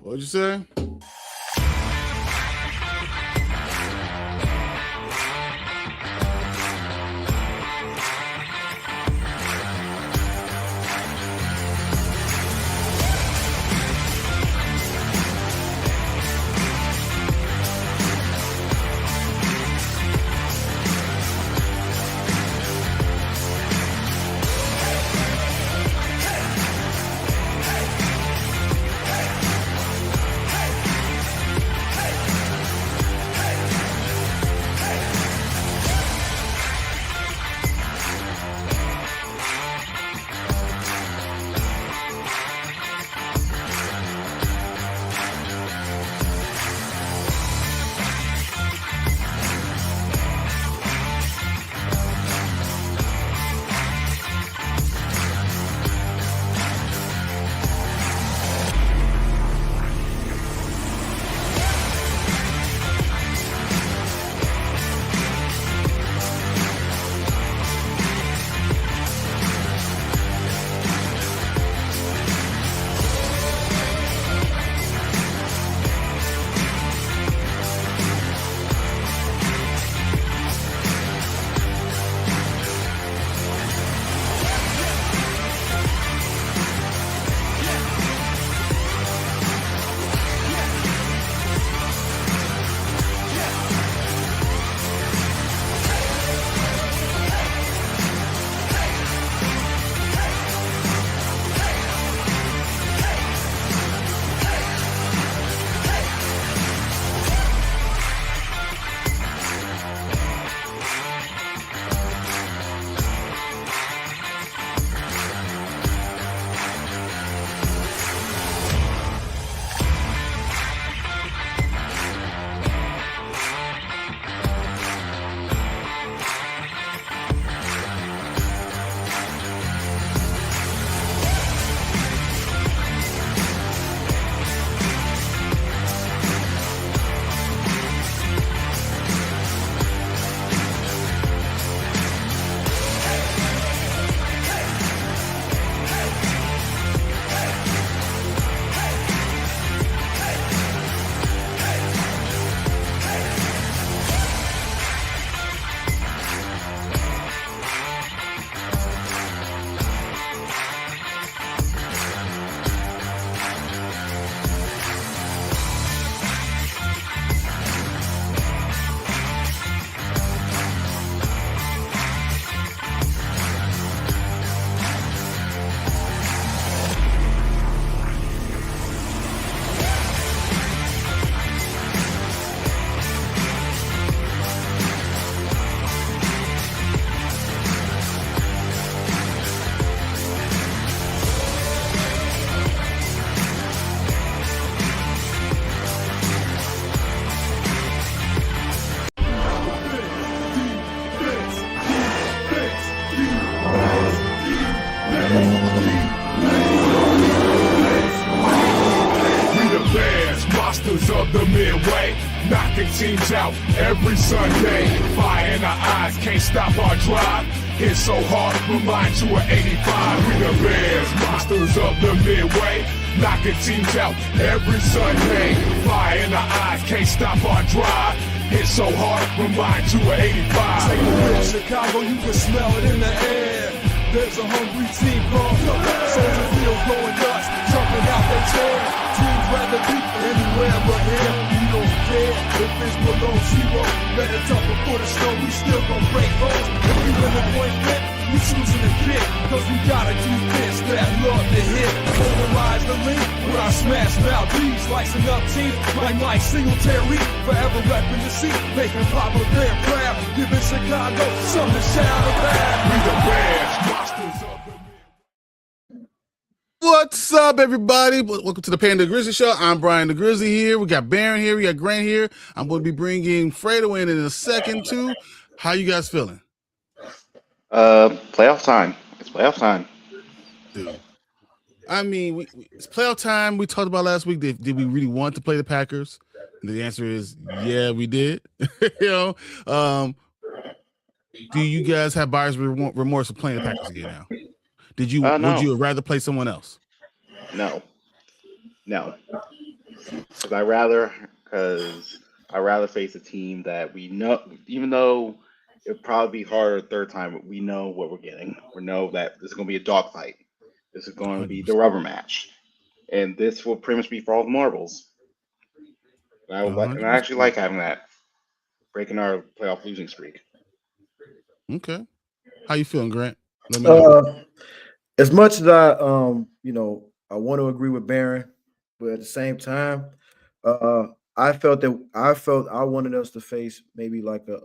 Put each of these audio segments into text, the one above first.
What'd you say? Of the midway, knocking teams out every Sunday. Fire in our eyes, can't stop our drive. Hit so hard, remind you of 85. We the Bears, monsters of the midway, knocking teams out every Sunday. Fire in our eyes, can't stop our drive. Hit so hard, remind you of 85. Take a look at Chicago, you can smell it in the air. There's a hungry team called Soldier Field going nuts, jumping out their chair. Teams rather be anywhere but here. We don't care if it's below zero. Better tougher for the snow, we still gon' break roads. If we win the point fit, we choosing to kick. Cause we got a defense that love to hit. Polarize the link when I smash Valdez. Slicing up teams like Mike Singletary. Forever repping the seat, making Papa Bear proud. Giving Chicago something to shout about. We the Bears, monsters of the What's up, everybody? Welcome to the Panda Grizzly Show. I'm Brian the Grizzly here. We got Baron here. We got Grant here. I'm going to be bringing Fredo in a second, too. How you guys feeling? Playoff time. It's playoff time. Dude. I mean, it's playoff time. We talked about last week. Did we really want to play the Packers? And the answer is, yeah, we did. Do you guys have buyer's remorse of playing the Packers again now? No. Would you rather play someone else? No. Because I rather face a team that we know, even though it'll probably be harder the third time, but we know what we're getting. We know that this is going to be a dogfight. This is going to be the 100%. rubber match, and this will pretty much be for all the marbles. And I actually 100%. like having that, breaking our playoff losing streak. Okay. How you feeling, Grant? Let me know. As much as I I want to agree with Barron, but at the same time, I felt I wanted us to face maybe like a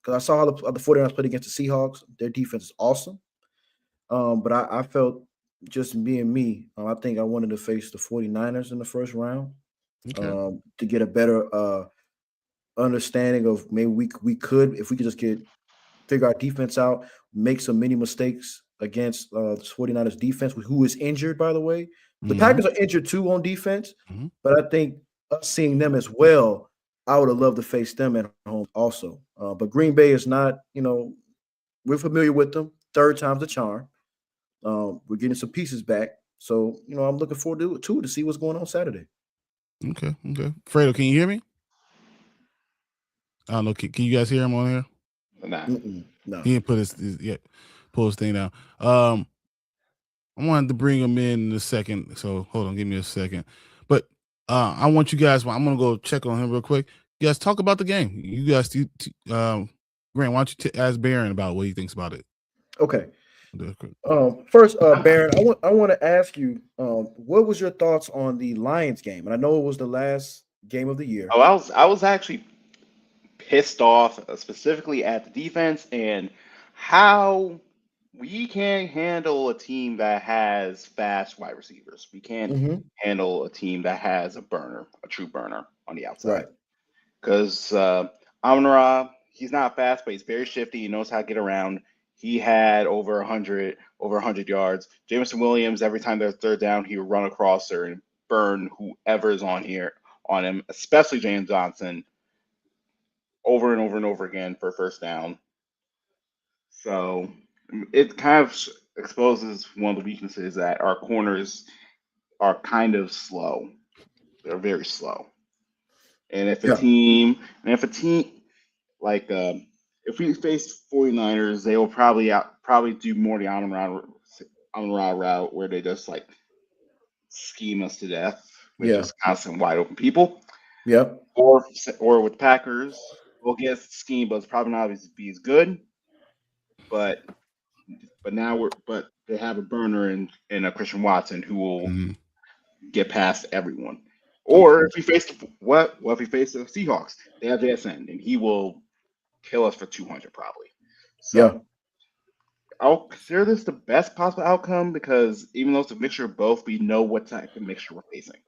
because I saw how the 49ers played against the Seahawks. Their defense is awesome. But I felt just being me, I think I wanted to face the 49ers in the first round Okay. to get a better understanding of maybe we could, if we could just figure our defense out, make some mini mistakes against the 49ers defense, who is injured, by the way. The Packers are injured too on defense, but I think us seeing them as well, I would have loved to face them at home also. But Green Bay is not, we're familiar with them. Third time's the charm. We're getting some pieces back. So, I'm looking forward to see what's going on Saturday. Okay. Fredo, can you hear me? I don't know. Can you guys hear him on here? Nah. No. He didn't pull his thing down. I wanted to bring him in a second. So hold on, give me a second. But I want you guys. I'm gonna go check on him real quick. You guys talk about the game. You guys, Grant, why don't you ask Barron about what he thinks about it? Okay. First, Barron, I want to ask you, what was your thoughts on the Lions game? And I know it was the last game of the year. Oh, I was actually pissed off specifically at the defense and how we can't handle a team that has fast wide receivers. We can't handle a team that has a true burner on the outside. Right. Because Amon-Ra, he's not fast, but he's very shifty. He knows how to get around. He had over 100 yards. Jameson Williams, every time there's third down, he would run across there and burn whoever's on him, especially James Johnson, over and over and over again for a first down. So it kind of exposes one of the weaknesses that our corners are kind of slow. They're very slow. And if a team like if we face 49ers, they will probably do more the on-route route where they just like scheme us to death with just constant wide open people. Yep. Or with Packers, we'll get scheme, but it's probably not be as good. But they have a burner in a Christian Watson who will get past everyone. Or if we face the Seahawks, they have JSN and he will kill us for 200 probably. So I'll consider this the best possible outcome because even though it's a mixture of both, we know what type of mixture we're facing.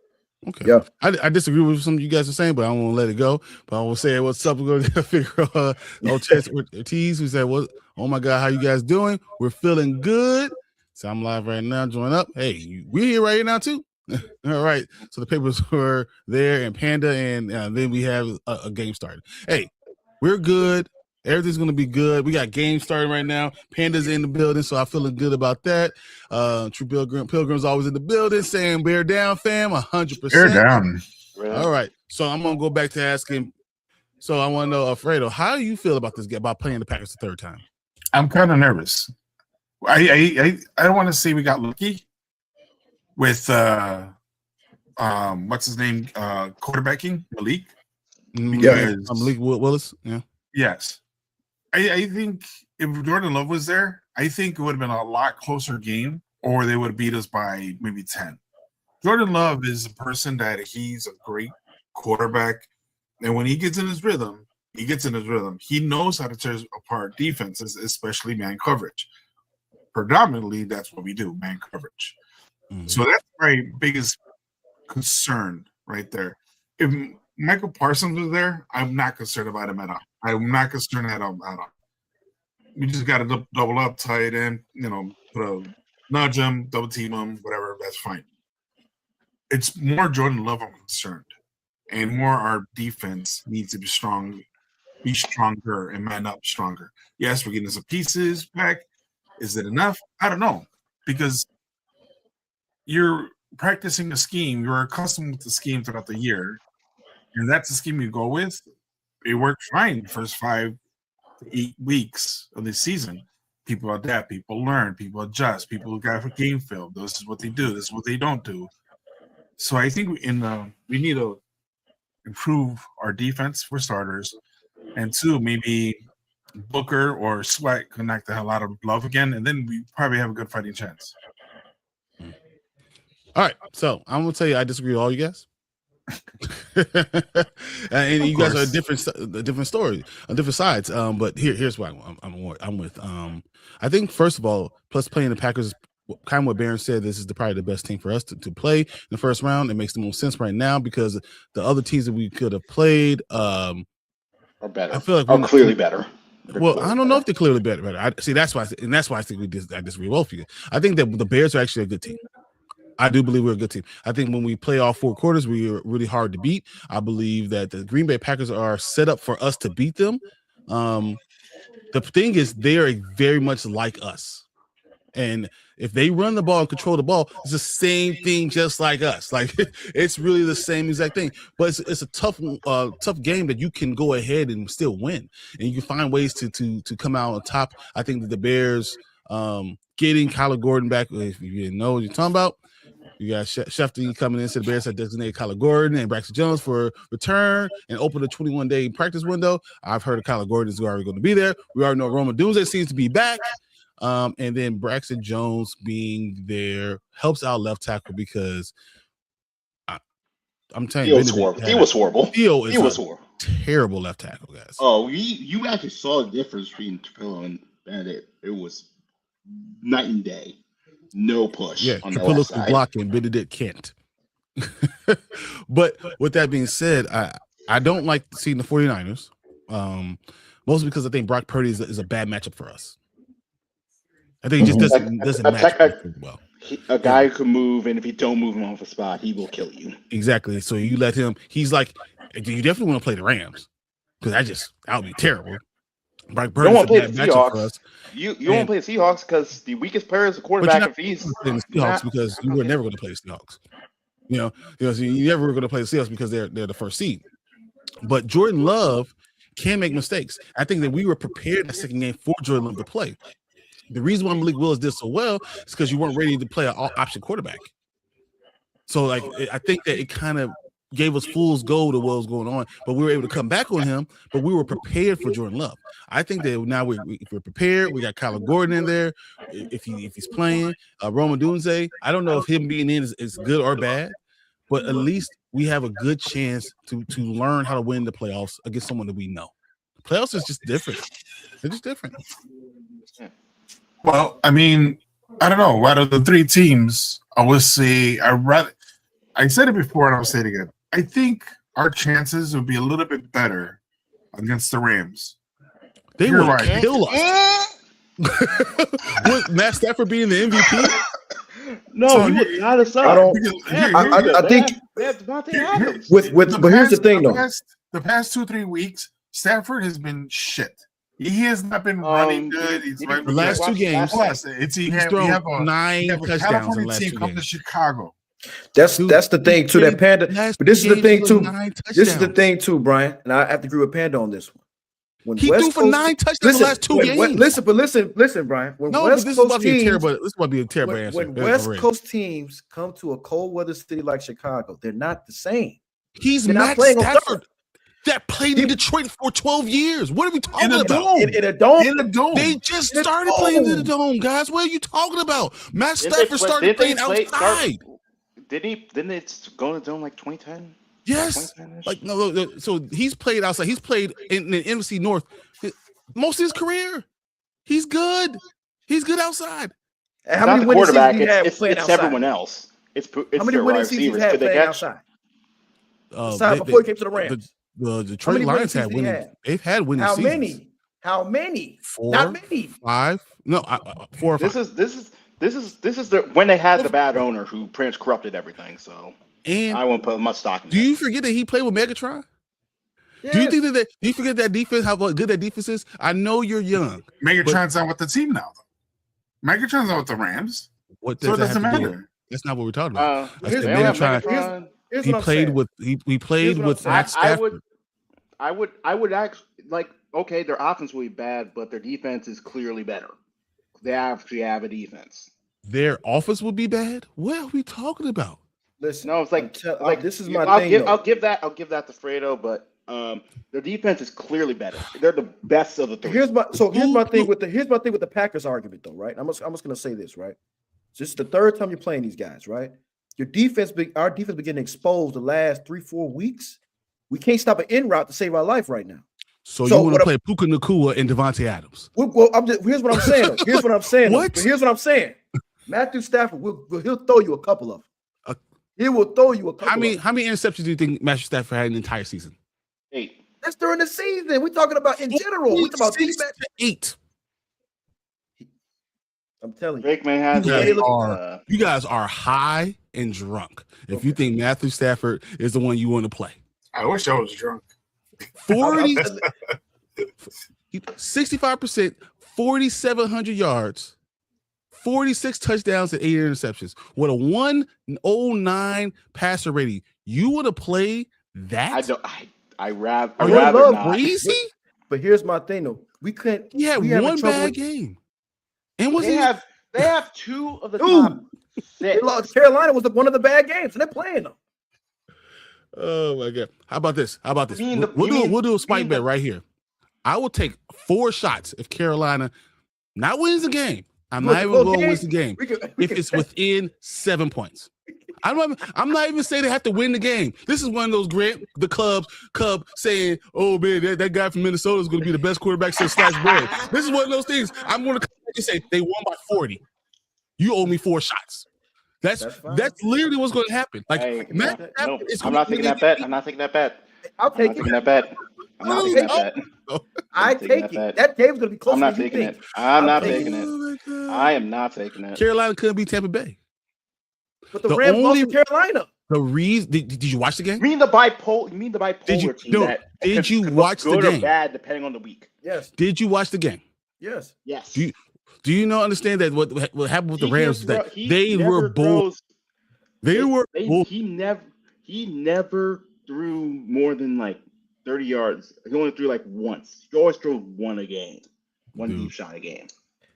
Okay. Yeah. I disagree with some of you guys are saying, but I don't want to let it go. But I will say what's up. We're gonna figure out with T's who said, "What? Oh my God, how you guys doing? We're feeling good." So I'm live right now. Join up. Hey, we're here right now too. All right. So the papers were there and Panda, and then we have a game started. Hey, we're good. Everything's going to be good. We got games starting right now. Panda's in the building, so I'm feeling good about that. True Pilgrim's always in the building, saying bear down, fam, 100%. Bear down. All right. So I'm going to go back to asking. So I want to know, Alfredo, how do you feel about this game, about playing the Packers the third time? I'm kind of nervous. I don't want to say we got lucky with what's his name, quarterbacking, Malik. Because Malik Willis. Yeah. Yes. I think if Jordan Love was there, I think it would have been a lot closer game, or they would have beat us by maybe 10. Jordan Love is a person that he's a great quarterback, and when he gets in his rhythm, He knows how to tear apart defenses, especially man coverage. Predominantly, that's what we do, man coverage. Mm-hmm. So that's my biggest concern right there. If Michael Parsons was there, I'm not concerned about him at all. I'm not concerned at all. We just got to double up, tight end, nudge him, double team him, whatever. That's fine. It's more Jordan Love I'm concerned, and more our defense needs to be strong, be stronger, and man up stronger. Yes, we're getting some pieces back. Is it enough? I don't know, because you're practicing a scheme. You're accustomed with the scheme throughout the year. and that's the scheme you go with. It worked fine the first 5 to 8 weeks of the season. People adapt, people learn, people adjust, people got a game film. This is what they do, this is what they don't do. So I think we need to improve our defense for starters, and 2, maybe Booker or Sweat connect the hell out of Love again, and then we probably have a good fighting chance. All right, so I'm gonna tell you I disagree with all you guys. And you guys are different stories on different sides. But here's why I'm with. I think first of all, plus playing the Packers, kind of what Barron said, this is probably the best team for us to play in the first round. It makes the most sense right now because the other teams that we could have played are better. I feel like are clearly better. Well, I don't know if they're clearly better. I see. That's why, and that's why I think I disagree with both of you. I think that the Bears are actually a good team. I do believe we're a good team. I think when we play all 4 quarters, we're really hard to beat. I believe that the Green Bay Packers are set up for us to beat them. The thing is, they are very much like us. And if they run the ball and control the ball, it's the same thing just like us. Like, it's really the same exact thing. But it's a tough game that you can go ahead and still win. And you can find ways to come out on top. I think that the Bears getting Kyler Gordon back, if you didn't know what you're talking about, you got Schefter coming in, so the Bears have designated Kyler Gordon and Braxton Jones for return and open the 21-day practice window. I've heard of Kyler Gordon is already going to be there. We already know Roma Dunze seems to be back. And then Braxton Jones being there helps out left tackle because I'm telling you, He was horrible. Theo is horrible. Terrible left tackle, guys. Oh, you actually saw the difference between Trapillo and Benedict. It was night and day. No push. Yeah, on the Trapillo left can side. block and Benedict can't. But with that being said, I don't like seeing the 49ers, mostly because I think Brock Purdy is a bad matchup for us. I think he just doesn't match well. A guy who can move, and if you don't move him off a spot, he will kill you. Exactly. So you let him. He's like, you definitely want to play the Rams because that would be terrible. Brock Purdy You don't want to play the matchup for Seahawks. us. You want to play the Seahawks because the weakest player is the quarterback. If he's playing the Seahawks because you were never going to play the Seahawks. So you never were going to play the Seahawks because they're the first seed. But Jordan Love can make mistakes. I think that we were prepared that second game for Jordan Love to play. The reason why Malik Willis did so well is because you weren't ready to play an option quarterback. So, I think that it kind of gave us fool's gold of what was going on, but we were able to come back on him, but we were prepared for Jordan Love. I think that now if we're prepared, we got Kyler Gordon in there. If he's playing, Roma Dunze, I don't know if him being in is good or bad, but at least we have a good chance to learn how to win the playoffs against someone that we know. The playoffs is just different. They're just different. Well, I mean, I don't know. Out of the 3 teams, I would say I said it before and I'll say it again. I think our chances would be a little bit better against the Rams. They would kill us. With Matt Stafford being the MVP? No, he would not us up. I think but here's the thing though. The past 2-3 weeks, Stafford has been shit. He has not been running good. The last 2 games, he's thrown 9 touchdowns in the last 2 games. Come to Chicago. That's the thing too. That Panda. But this is the thing too. This is the thing too, Brian. And I have to agree with Panda on this one. When he threw for 9 touchdowns in the last 2 games. Listen, Brian. When this is about to be a terrible answer. When West Coast teams come to a cold weather city like Chicago, they're not the same. He's Matt Stafford that played in Detroit for 12 years. What are we talking about? In a dome. In a dome. They just started playing in the dome, guys. What are you talking about? Matt Stafford started playing outside. Didn't it go to the dome like 2010? Yes. 2010-ish? Like no. So he's played outside. He's played in the NFC North most of his career. He's good. He's good outside. And how many winning seasons he have playing outside? It's everyone else. It's how many winning seasons he had playing outside? Before he came to the Rams. The Detroit Lions had winning. They've had winning seasons. How many? 4, not many. 5. No, 4 or 5. This is the when they had the bad owner who pretty much corrupted everything. So and I won't put much stock in that. Do you forget that he played with Megatron? Yes. Do you think that do you forget that defense? How good that defense is? I know you're young. Megatron's not with the team now. Megatron's not with the Rams. What so it doesn't matter. That's not what we're talking about. Here's Here's he what I'm played saying. with he played Here's what I'm with saying. Matt Stafford. I would actually like. Okay, their offense will be bad, but their defense is clearly better. They actually have a defense. Their offense would be bad. What are we talking about? Listen, No, it's like this is my I'll thing. give though. I'll give that to Fredo, but their defense is clearly better. They're the best of the three. Here's my thing with the Packers argument though, right? I'm just gonna say this, right? This is the third time you're playing these guys, right? Our defense been getting exposed the last 3-4 weeks. We can't stop an in route to save our life right now. So you want to play Puka Nacua and Devontae Adams? Well, here's what I'm saying. Here's what I'm saying. What? Here's what I'm saying. Matthew Stafford he'll throw you a couple of them. He will throw you a couple. How many interceptions do you think Matthew Stafford had in the entire season? 8. That's during the season. We're talking about in general. We're talking about 8. I'm telling you. Drake may have You guys are high and drunk if you think Matthew Stafford is the one you want to play. I wish I was drunk. 65%, 4,700 yards, 46 touchdowns and 8 interceptions. With a 109 passer rating, you want to play that? I rather not. Crazy? But here's my thing though. We can't. He had one bad game. And They have 2 of the Ooh. top 6. Carolina was one of the bad games, and they're playing them. Oh my God! How about this? You mean We'll do a spike bet right here. I will take 4 shots if Carolina not wins the game. I'm not even going to win the game if it's within 7 points. I'm not even saying they have to win the game. This is one of those the Cub saying, "Oh man, that guy from Minnesota is going to be the best quarterback since sliced bread." This is one of those things. I'm going to say they won by 40. You owe me 4 shots. That's literally what's going to happen. Like, Hey, I'm not taking that bet. I'm not taking that bet. I'll take I'm not taking that bet. I'm not taking that bet. I take it. That game's going to be close. I'm not taking it. I'm not taking it. Oh my God. I am not taking it. Carolina couldn't beat Tampa Bay. But the Rams lost to Carolina. The reason did you watch the game? You mean the bipolar team Did you watch the good game? or bad depending on the week? Yes. Did you watch the game? Yes. Yes. Do you not understand that what happened with the Rams is that they were bold. He never threw more than like 30 yards. He only threw like once. He always threw one a game, deep shot a game.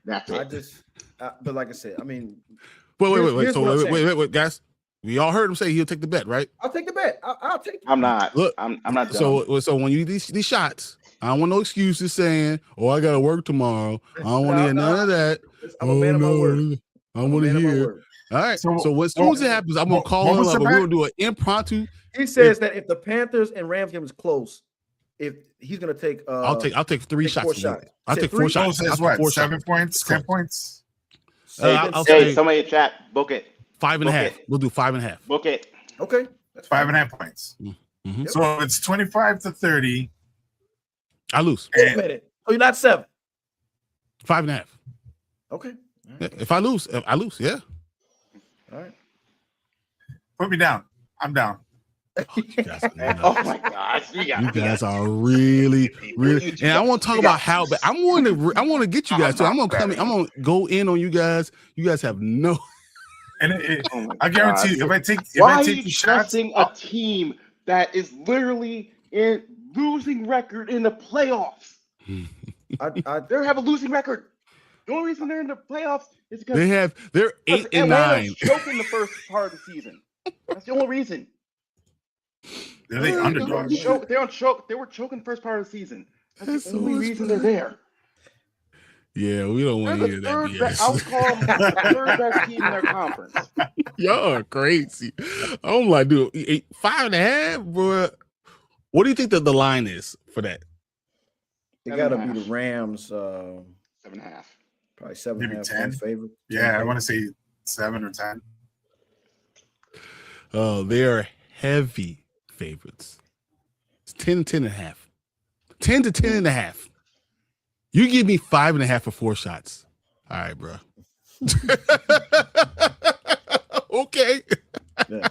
That's it. But like I said, I mean, wait, guys. We all heard him say he'll take the bet, right? I'll take the bet. I'll take it. I'm not. Look, I'm not. So when you these shots, I don't want no excuses saying, "Oh, I got to work tomorrow." I don't want to hear none of that. I'm a man of my word. I want to hear. All right. So as soon as it happens, I'm gonna call him up. We're gonna do an impromptu. He says that if the Panthers and Rams game is close, if he's gonna take, I'll take 3 shots. 4 shots. I'll take 4 shots. That's what? 7 points, 10 points. I'll say somebody in chat, book it. 5.5. We'll do 5.5. Book it. Okay. That's 5.5 points. Mm-hmm. So it's 25-30. I lose. Wait a minute. Oh, you're not 7. 5.5. Okay. Yeah, if I lose, I lose. Yeah. All right. Put me down. I'm down. Oh my gosh, you guys are really. And I want to talk about how, but I want to get you guys too. I'm gonna go in on you guys. You guys have no. And I guarantee you, if I take the shots, a team that is literally in losing record in the playoffs. They have a losing record. The only reason they're in the playoffs is because they're 8 and 9. Choking the first part of the season. That's the only reason. They're the underdogs. They were choking the first part of the season. That's the only reason they're there. Yeah, we don't want to hear that BS. I would call them the third best team in their conference. Y'all are crazy. I'm like, dude, 5.5, bro. What do you think that the line is for that? It got to be the Rams. 7.5. Probably 7.5. Maybe 10 favorite. Yeah, I want to say 7 or 10. Oh, they are heavy favorites. It's 10 to 10.5. 10 to 10.5. You give me 5.5 for 4 shots. All right, bro. Okay. Yeah.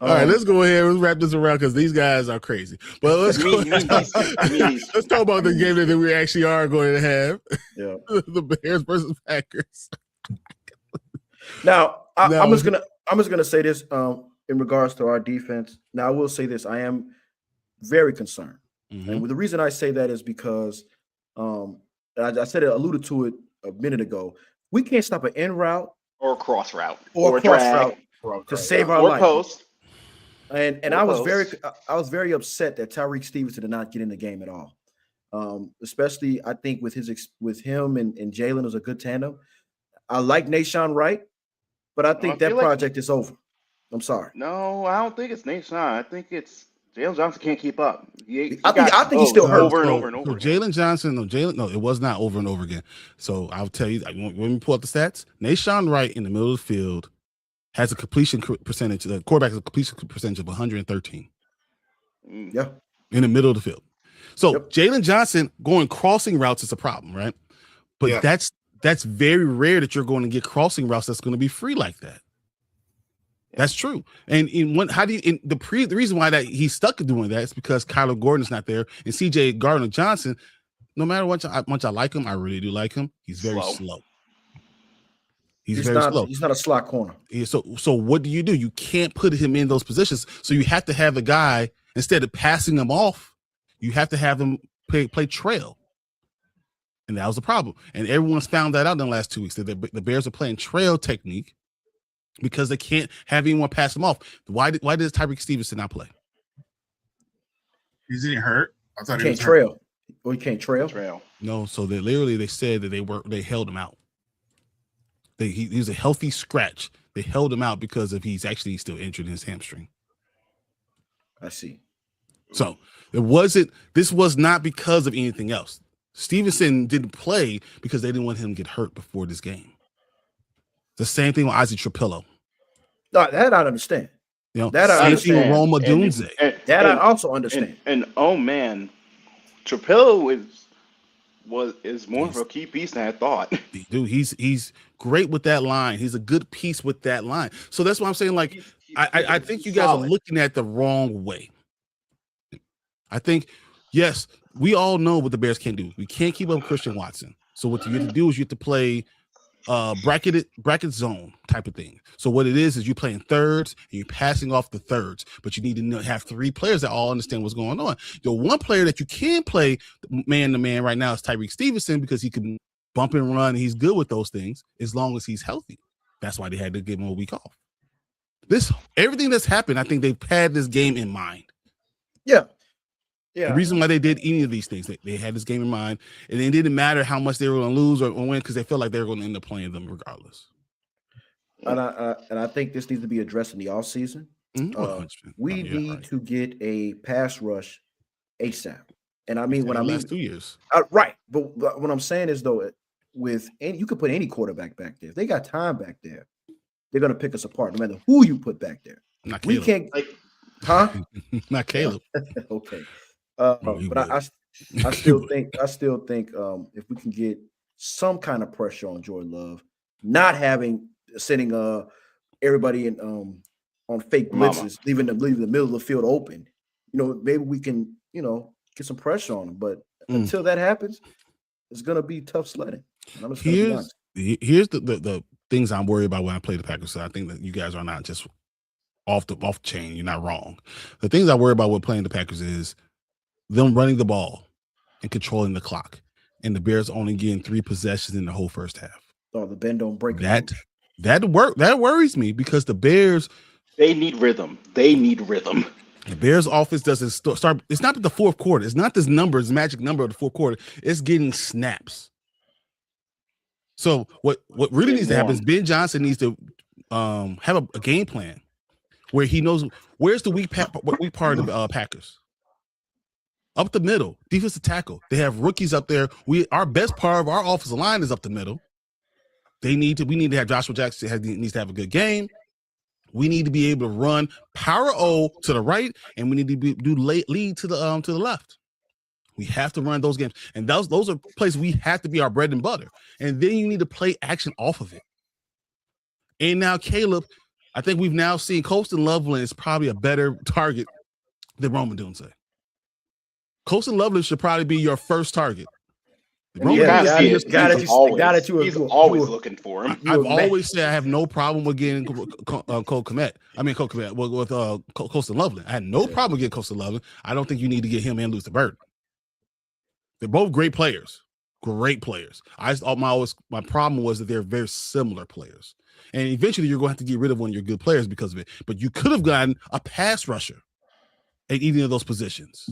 All right, let's go ahead. Let's wrap this around because these guys are crazy. But let's go. Let's talk about the game that we actually are going to have. Yeah. The Bears versus Packers. Now, I'm just gonna say this. in regards to our defense. Now, I will say this: I am very concerned, and the reason I say that is because I said it, alluded to it a minute ago. We can't stop an in route or a cross route or a cross route to save our life. Post. And I was very upset that Tyreek Stevenson did not get in the game at all. Especially I think with him and Jalen was a good tandem. I like Nashawn Wright, but I think that project is over. I'm sorry. No, I don't think it's Nashawn. I think it's Jalen Johnson can't keep up. I think he's still hurt over and over and over. Jalen Johnson, no, it was not over and over again. So I'll tell you, when we pull up the stats, Nashawn Wright in the middle of the field has a completion percentage. The quarterback has a completion percentage of 113. Yeah, in the middle of the field. So Jalen Johnson crossing routes is a problem, right? But that's very rare that you're going to get crossing routes that's going to be free like that. That's true. And the reason why that he's stuck doing that is because Kyler Gordon's not there, and CJ Gardner Johnson. No matter how much I like him, I really do like him. He's very slow. He's very slow. He's not a slot corner. Yeah, so what do? You can't put him in those positions. So you have to have the guy, instead of passing him off, you have to have him play trail. And that was the problem. And everyone's found that out in the last 2 weeks. That the Bears are playing trail technique because they can't have anyone pass them off. Why does Tyreek Stevenson not play? Is he hurt? I thought he can't trail. Or he can't trail? No, so they said that they held him out. He was a healthy scratch. They held him out because he's actually still injured in his hamstring. I see. So this was not because of anything else. Stevenson didn't play because they didn't want him to get hurt before this game. The same thing with Isaac Trapillo. No, that I understand. That I understand. Roma Dunze. I also understand. And oh man, Trapillo is more of a key piece than I thought. Dude, he's great with that line. He's a good piece with that line. So that's why I'm saying, like, I think you guys are looking at the wrong way. I think, yes, we all know what the Bears can't do. We can't keep up with Christian Watson. So what you have to do is you have to play bracket zone type of thing. So what it is you're playing thirds and you're passing off the thirds, but you need to have three players that all understand what's going on. The one player that you can play man to man right now is Tyreek Stevenson, because he can bump and run. He's good with those things as long as he's healthy. That's why they had to give him a week off. Everything that's happened, I think they've had this game in mind. Yeah. The reason why they did any of these things, they had this game in mind, and it didn't matter how much they were going to lose or win, because they felt like they were going to end up playing them regardless. And I think this needs to be addressed in the offseason. We need to get a pass rush ASAP. And I mean, when I mean last 2 years, right. But what I'm saying is, though, you could put any quarterback back there. If they got time back there, they're going to pick us apart, no matter who you put back there. Not Caleb. We can't, huh? Not Caleb. Okay. But I still think if we can get some kind of pressure on Jordan Love, not sending everybody in on fake blitzes, leaving the middle of the field open, maybe we can get some pressure on him. But until that happens, it's gonna be tough sledding. Here's the things I'm worried about when I play the Packers. So I think that you guys are not just off the chain. You're not wrong. The things I worry about when playing the Packers is them running the ball and controlling the clock, and the Bears only getting 3 possessions in the whole first half. Oh, the bend don't break. That worries me, because the Bears, they need rhythm. The Bears offense doesn't start. It's not the fourth quarter. It's not this magic number of the fourth quarter. It's getting snaps. So what really needs to happen is Ben Johnson needs to have a game plan where he knows where's the weak part of the Packers. Up the middle, defensive tackle. They have rookies up there. Our best part of our offensive line is up the middle. We need to have Joshua Jackson needs to have a good game. We need to be able to run power O to the right, and we need to do lead to the left. We have to run those games, and those are places we have to be our bread and butter. And then you need to play action off of it. And now Caleb, I think we've now seen Colston Loveland is probably a better target than Roma Dunze. Colston Loveland should probably be your first target. And you Roman gotta see it. He's He's always looking for him. I've always said I have no problem with getting Cole Kmet. I mean, Cole Kmet with Colston Loveland. I had no problem with getting Colston Loveland. I don't think you need to get him and Luther Burden. They're both great players. Great players. My problem was that they're very similar players. And eventually you're going to have to get rid of one of your good players because of it. But you could have gotten a pass rusher at either of those positions.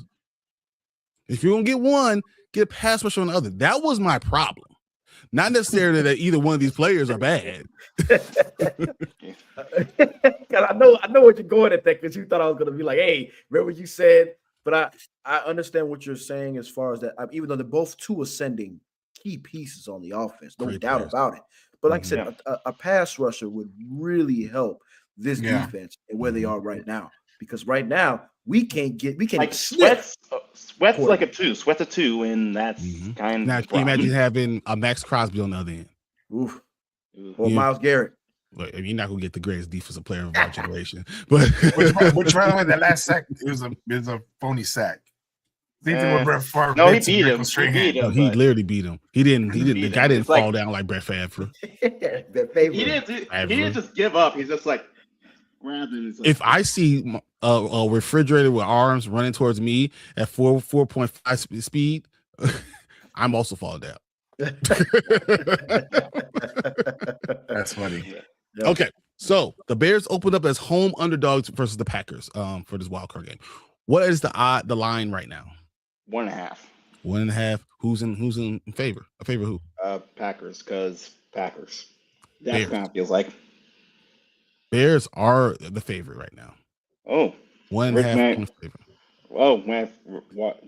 If you're going to get one, get a pass rusher on the other. That was my problem. Not necessarily that either one of these players are bad. I know what you're going at that because you thought I was going to be like, hey, remember what you said? But I understand what you're saying as far as that. Even though they're both two ascending key pieces on the offense, no doubt about it. But like I said, a pass rusher would really help this defense and where they are right now. Because right now we can't like Sweat's like a 2. Sweat's a 2, and that's kind of. Now, can you imagine having a Max Crosby on the other end? Oof. Or Myles Garrett. Look, I mean, you're not gonna get the greatest defensive player of our generation, but which by that last sack is a phony sack. No, he beat him. He literally beat him. He didn't. The guy didn't fall down like Brett Favre. He didn't just give up. He's just like grabbing. If I see a refrigerator with arms running towards me at 4.5 speed, I'm also falling down. That's funny. Okay, so the Bears opened up as home underdogs versus the Packers for this wild card game. What is the line right now? 1.5. 1.5. Who's in favor? A favor who? Packers, because Packers. That's kind of feels like. Bears are the favorite right now. Oh. 1.5 favor. Oh,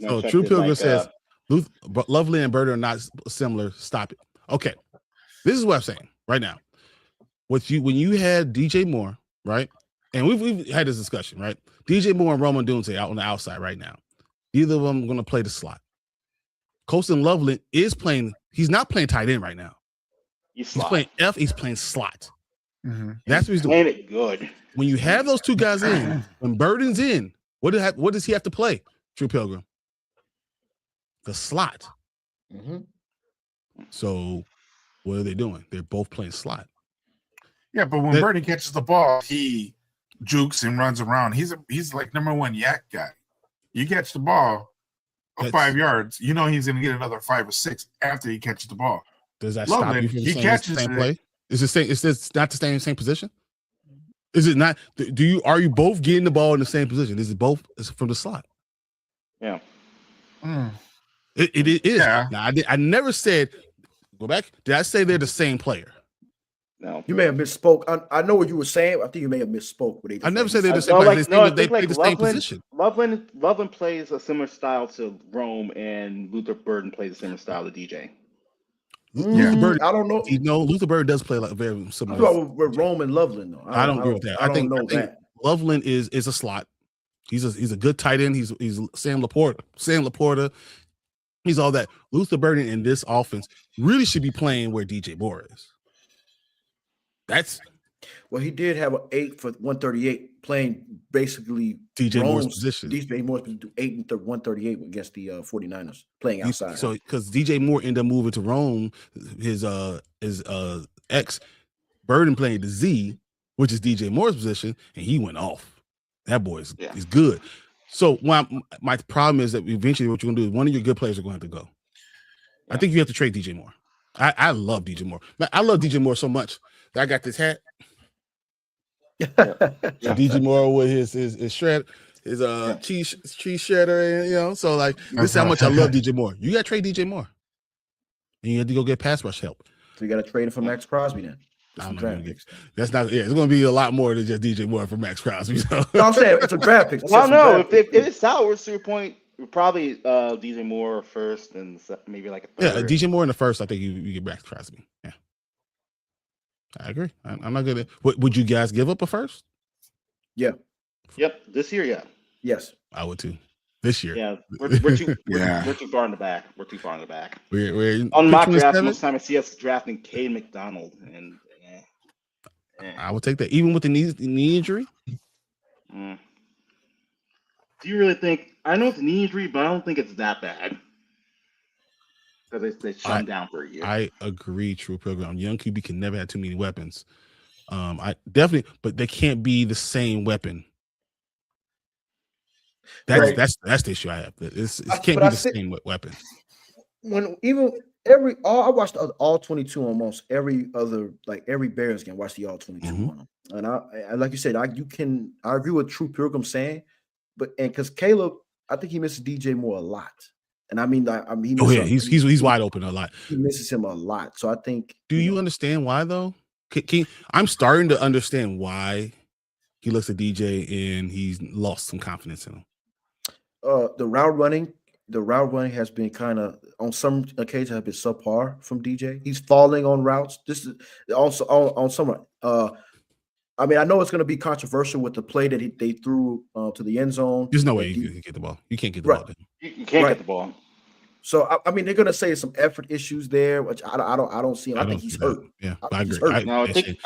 so True Pilgrim says Lovely and Bird are not similar. Stop it. Okay. This is what I'm saying right now. When you had DJ Moore, right? And we've had this discussion, right? DJ Moore and Roman Dunze out on the outside right now. Either of them are going to play the slot. Colston Loveland is playing. He's not playing tight end right now. He's playing F. He's playing slot. Mm-hmm. That's what he's doing. Playing it good. When you have those two guys in, when Burden's in, what does he have to play? True Pilgrim. The slot. Mm-hmm. So what are they doing? They're both playing slot. Yeah, but when Burden catches the ball, he jukes and runs around. He's like number one yak guy. You catch the ball 5 yards, you know he's going to get another 5 or 6 after he catches the ball. Does that stop you from saying it's the same play? Is this not the same position? Is it not? Are you both getting the ball in the same position? Is it both from the slot? Yeah. It is. Yeah. Now, I never said. Go back. Did I say they're the same player? No. You may have misspoke. I know what you were saying. I think you may have misspoke. I never said they're the same player. They play the same position. Loveland plays a similar style to Rome, and Luther Burden plays a similar style to DJ. Luther Burden, I don't know. Luther Burden does play like very similar. With Rome and Loveland, though. I don't agree with that. I think Loveland is a slot. He's a good tight end. He's Sam Laporta. He's all that. Luther Burden in this offense really should be playing where DJ Moore is. He did have an 8 for 138 playing basically DJ Moore's position. DJ Moore's 8 and 138 against the 49ers playing outside. So because DJ Moore ended up moving to Rome, his ex Burden playing the Z, which is DJ Moore's position, and he went off. That boy is good. So my problem is that eventually what you're gonna do is one of your good players are going to have to go. Yeah. I think you have to trade DJ Moore. I love DJ Moore. I love DJ Moore so much that I got this hat. So DJ Moore with his shred, his cheese shredder, and so like this is how much I love DJ Moore. You got to trade DJ Moore, and you have to go get pass rush help. So you got to trade him for Max Crosby then. That's not. Yeah, it's going to be a lot more than just DJ Moore for Max Crosby. So. No, I'm saying it's a draft pick. Well, no, if it's sours to your point, probably DJ Moore first, and maybe like a third. Yeah, DJ Moore in the first. I think you get Max Crosby. Yeah. I agree. I'm not gonna. Would you guys give up a first? Yeah. Yep. This year, yeah. Yes, I would too. This year, yeah. We're too far in the back. We're too far in the back. We're on mock draft. Most time I see us drafting Cade McDonald, and I would take that even with the knee injury. Do you really think? I know it's a knee injury, but I don't think it's that bad. because they shut him down for a year. I agree, True Pilgrim. Young QB can never have too many weapons. I definitely, but they can't be the same weapon. That's the issue I have. It can't be the same weapon. When I watched all 22 almost every other, like every Bears game. Watch the all 22 on them, and I like you said, I agree with True Pilgrim saying, but because Caleb, I think he misses DJ Moore a lot, and I mean he's wide open a lot. He misses him a lot, so I think. Do you understand why though? I'm starting to understand why he looks at DJ and he's lost some confidence in him. The route running has been kind of on some occasions have been subpar from DJ. He's falling on routes. This is also on some. I mean, I know it's going to be controversial with the play that they threw to the end zone. There's no way you can get the ball. You can't get the ball. You can't get the ball. So I mean, they're gonna say some effort issues there, which I don't see him. I think he's hurt. Yeah, I agree. I think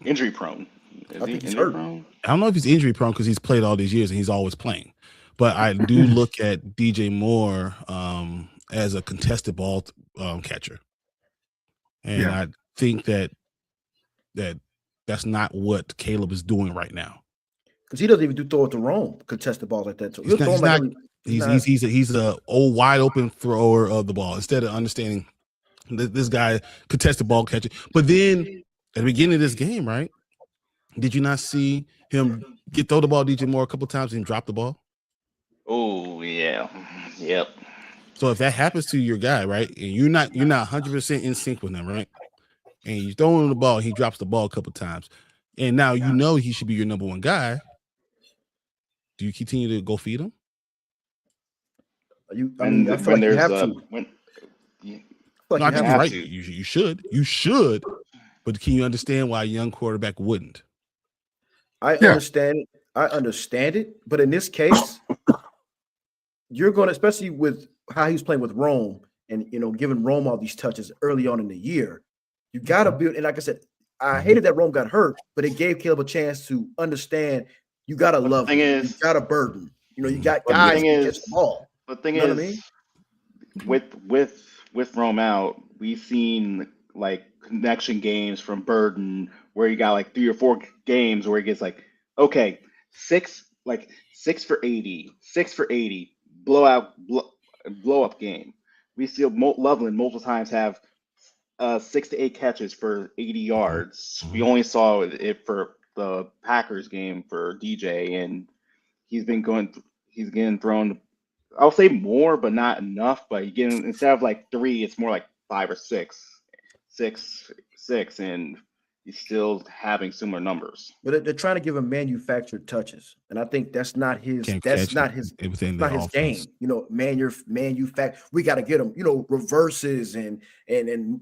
injury prone. I think he's hurt. I don't know if he's injury prone because he's played all these years and he's always playing. But I do look at DJ Moore as a contested ball catcher, and I think that's not what Caleb is doing right now. Because he doesn't even throw it to Rome, contested balls like that. So he's a old wide open thrower of the ball instead of understanding this guy contested ball catching. But then at the beginning of this game, right? Did you not see him throw the ball to DJ Moore a couple of times and drop the ball? Oh yeah, yep. So if that happens to your guy, right, and you're not 100% in sync with him, right, and you throw him the ball, he drops the ball a couple of times, and now you know he should be your number one guy. Do you continue to go feed him? I feel like you have to. Right. You should. But can you understand why a young quarterback wouldn't? I understand it. But in this case, you're going to, especially with how he's playing with Rome and, giving Rome all these touches early on in the year, you got to build. And like I said, I hated that Rome got hurt, but it gave Caleb a chance to understand you got to love him. You got to burden. You got guys who catch the ball. The thing is, with Rome out, we've seen like connection games from Burden where you got like 3 or 4 games where he gets like, okay, 6 for 80, blow up game. We see Loveland multiple times have 6 to 8 catches for 80 yards. We only saw it for the Packers game for DJ, and he's getting thrown. I'll say more, but not enough. But instead of like 3, it's more like 5 or 6, and he's still having similar numbers. But they're trying to give him manufactured touches, and I think that's not his. That's not his game. Manufacture. We got to get him. Reverses and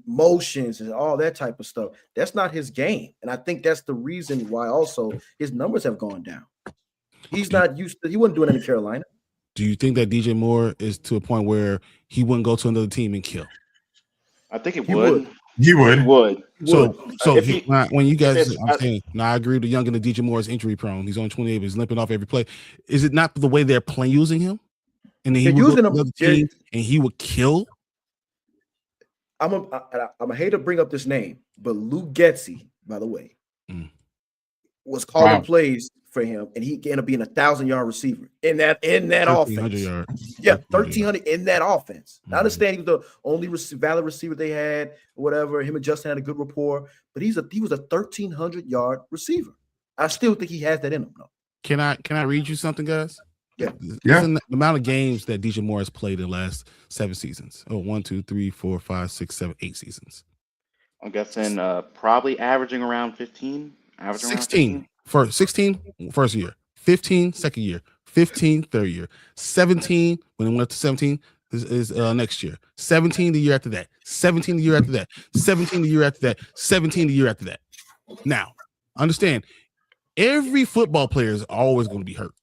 motions and all that type of stuff. That's not his game, and I think that's the reason why also his numbers have gone down. He's not used to. He wasn't doing it in Carolina. Do you think that DJ Moore is to a point where he wouldn't go to another team and kill? I think he would. He would. So when you guys, I'm saying, now I agree with Young and the DJ Moore is injury prone. He's on 28, but he's limping off every play. Is it not the way they're using him? And then he would go to another team and he would kill? I'm a hate to bring up this name, but Lou Getsy, by the way, was calling plays for him, and he ended up being 1,000-yard receiver in that offense. Yeah, 1,300 in that offense. I understand he was the only valid receiver they had, whatever. Him and Justin had a good rapport, but he was a 1,300-yard receiver. I still think he has that in him, though. Can I read you something, guys? Yeah. The amount of games that DJ Moore has played in the last 7 seasons. 1, 2, 3, 4, 5, 6, 7, 8 seasons. I'm guessing probably averaging around 15. 16. 16 first year, 15 second year, 15 third year, 17 when it went up to 17 is next year, 17 the year after that, 17 the year after that, 17 the year after that, 17 the year after that. Now, understand, every football player is always going to be hurt.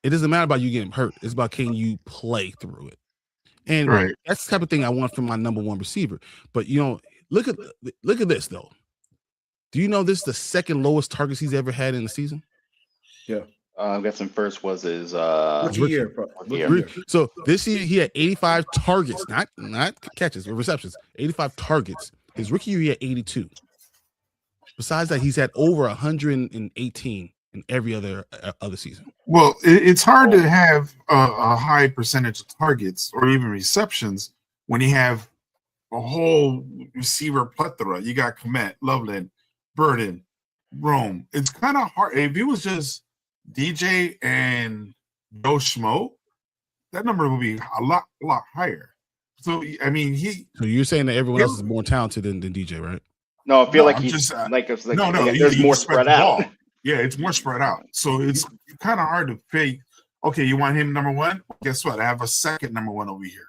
It doesn't matter about you getting hurt. It's about can you play through it. And that's the type of thing I want from my number one receiver. But, look at this, though. Do you know this is the second lowest targets he's ever had in the season? Yeah. I'm guessing first was his Rookie year, bro. year. So this year he had 85 targets, not catches or receptions. 85 targets. His rookie year he had 82. Besides that, he's had over 118 in every other season. Well, it's hard to have a high percentage of targets or even receptions when you have a whole receiver plethora. You got Komet, Loveland, Burden, Rome. It's kind of hard. If it was just DJ and Joe Schmo, that number would be a lot higher. So I mean, So you're saying that everyone else is more talented than DJ, right? No, I feel like I'm he's just, it's like no, there's you more spread spread the out. ball. Yeah, it's more spread out. So it's kind of hard to fake. Okay, you want him number one? Guess what? I have a second number one over here.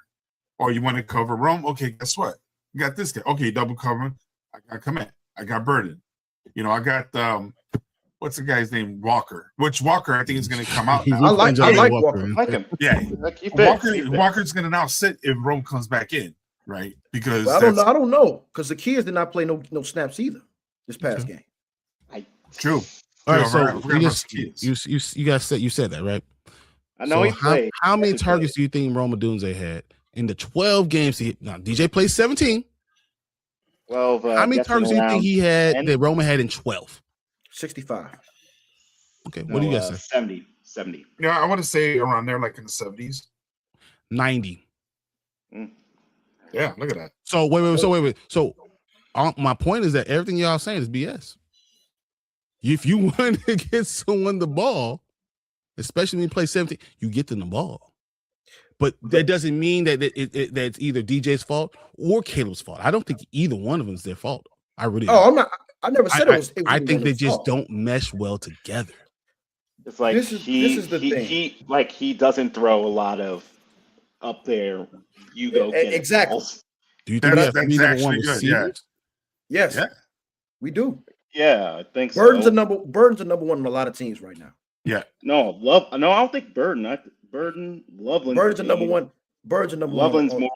Or you want to cover Rome? Okay, guess what? You got this guy. Okay, double cover. I got Komet. I got Burden. You know, I got what's the guy's name? Walker. Which Walker I think is going to come out. I like Walker. I like him. Yeah, Like he fits. Walker's going to now sit if Rome comes back in, right? Because Well, I don't know because the kids did not play no snaps either this past game. True. All right, Yeah, so I forgot about the kids. you guys said that, right? I know So he played. how many He targets played. do you think Rome Odunze had in the 12 games? Now DJ played 17. 12. How many guessing targets do you around think he had 10? that Roman had in 12? 65. Okay, what do you guys say? 70. Yeah, I want to say around there, like in the 70s. 90. Yeah, look at that. So wait. So my point is that everything y'all saying is BS. If you want to get someone the ball, especially when you play 17, you get them the ball. But that doesn't mean that that's either DJ's fault or Caleb's fault. I don't think either one of them is their fault. I really don't. Oh, I'm not. I never said it was. I think they just don't mesh well together. It's like This is the thing. He doesn't throw a lot of up there. You go get it Exactly. balls. Do you think That's we have three number one actually good, yeah. receivers? Yes, Yeah. we do. Yeah, I think Burden's so. a number one on a lot of teams right now. No, I don't think Burden. Loveland. Burden's a number one. Burden's a number Loveland's one.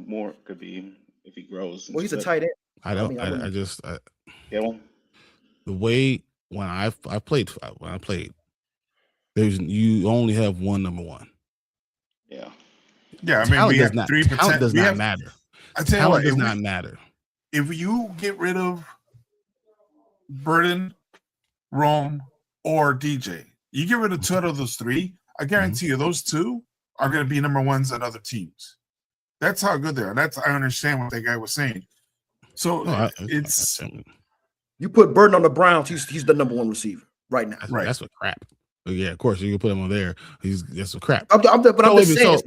more could be if he grows. Well, he's a tight end. I don't. mean, I just Get one. the way when I played, you only have one number one. Yeah. Yeah, I mean, Talent we does have not. 3%. Talent does We not have- matter. I tell you Talent what, does not matter. if you get rid of Burden, Rome, or DJ, you get rid of two out of those three, I guarantee you those two are going to be number ones at other teams. That's how good they are. I understand what that guy was saying. So it's You put Burden on the Browns, he's the number one receiver right now. Right. That's what crap. But yeah, of course you can put him on there. That's what crap. I'm just saying.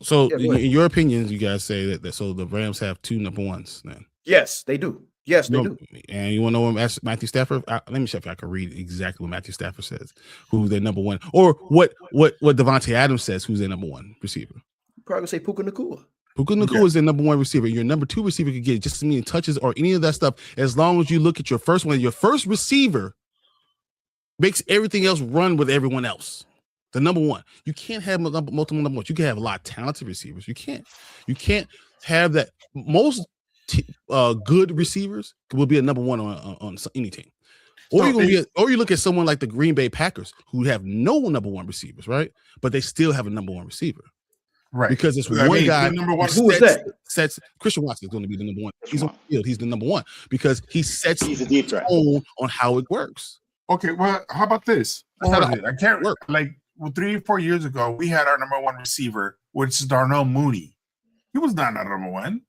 So Yeah, go ahead. in your opinions, you guys say that so the Rams have two number ones then. Yes, they do. Yes, they do. And you want to know what Matthew Stafford? Let me see if I can read exactly what Matthew Stafford says. Who's their number one, or what Devontae Adams says? Who's their number one receiver? Probably say Puka Nacua. Puka Nacua is their number one receiver. Your number two receiver could get just as many touches or any of that stuff as long as you look at your first one. Your first receiver makes everything else run with everyone else. The number one. You can't have multiple number ones. You can have a lot of talented receivers. You can't have that. Most good receivers will be a number one on any team. Or you look at someone like the Green Bay Packers who have no number one receivers, right? But they still have a number one receiver. right. Because it's one guy. Number one. Who is that? Sets Christian Watson is going to be the number one. He's on the field. He's the number one because he sets He's a the deep threat. tone on how it works. Okay, well, how about this? That's What how was it? I can't work. like 3 or 4 years ago, we had our number one receiver, which is Darnell Mooney. He was not our number one.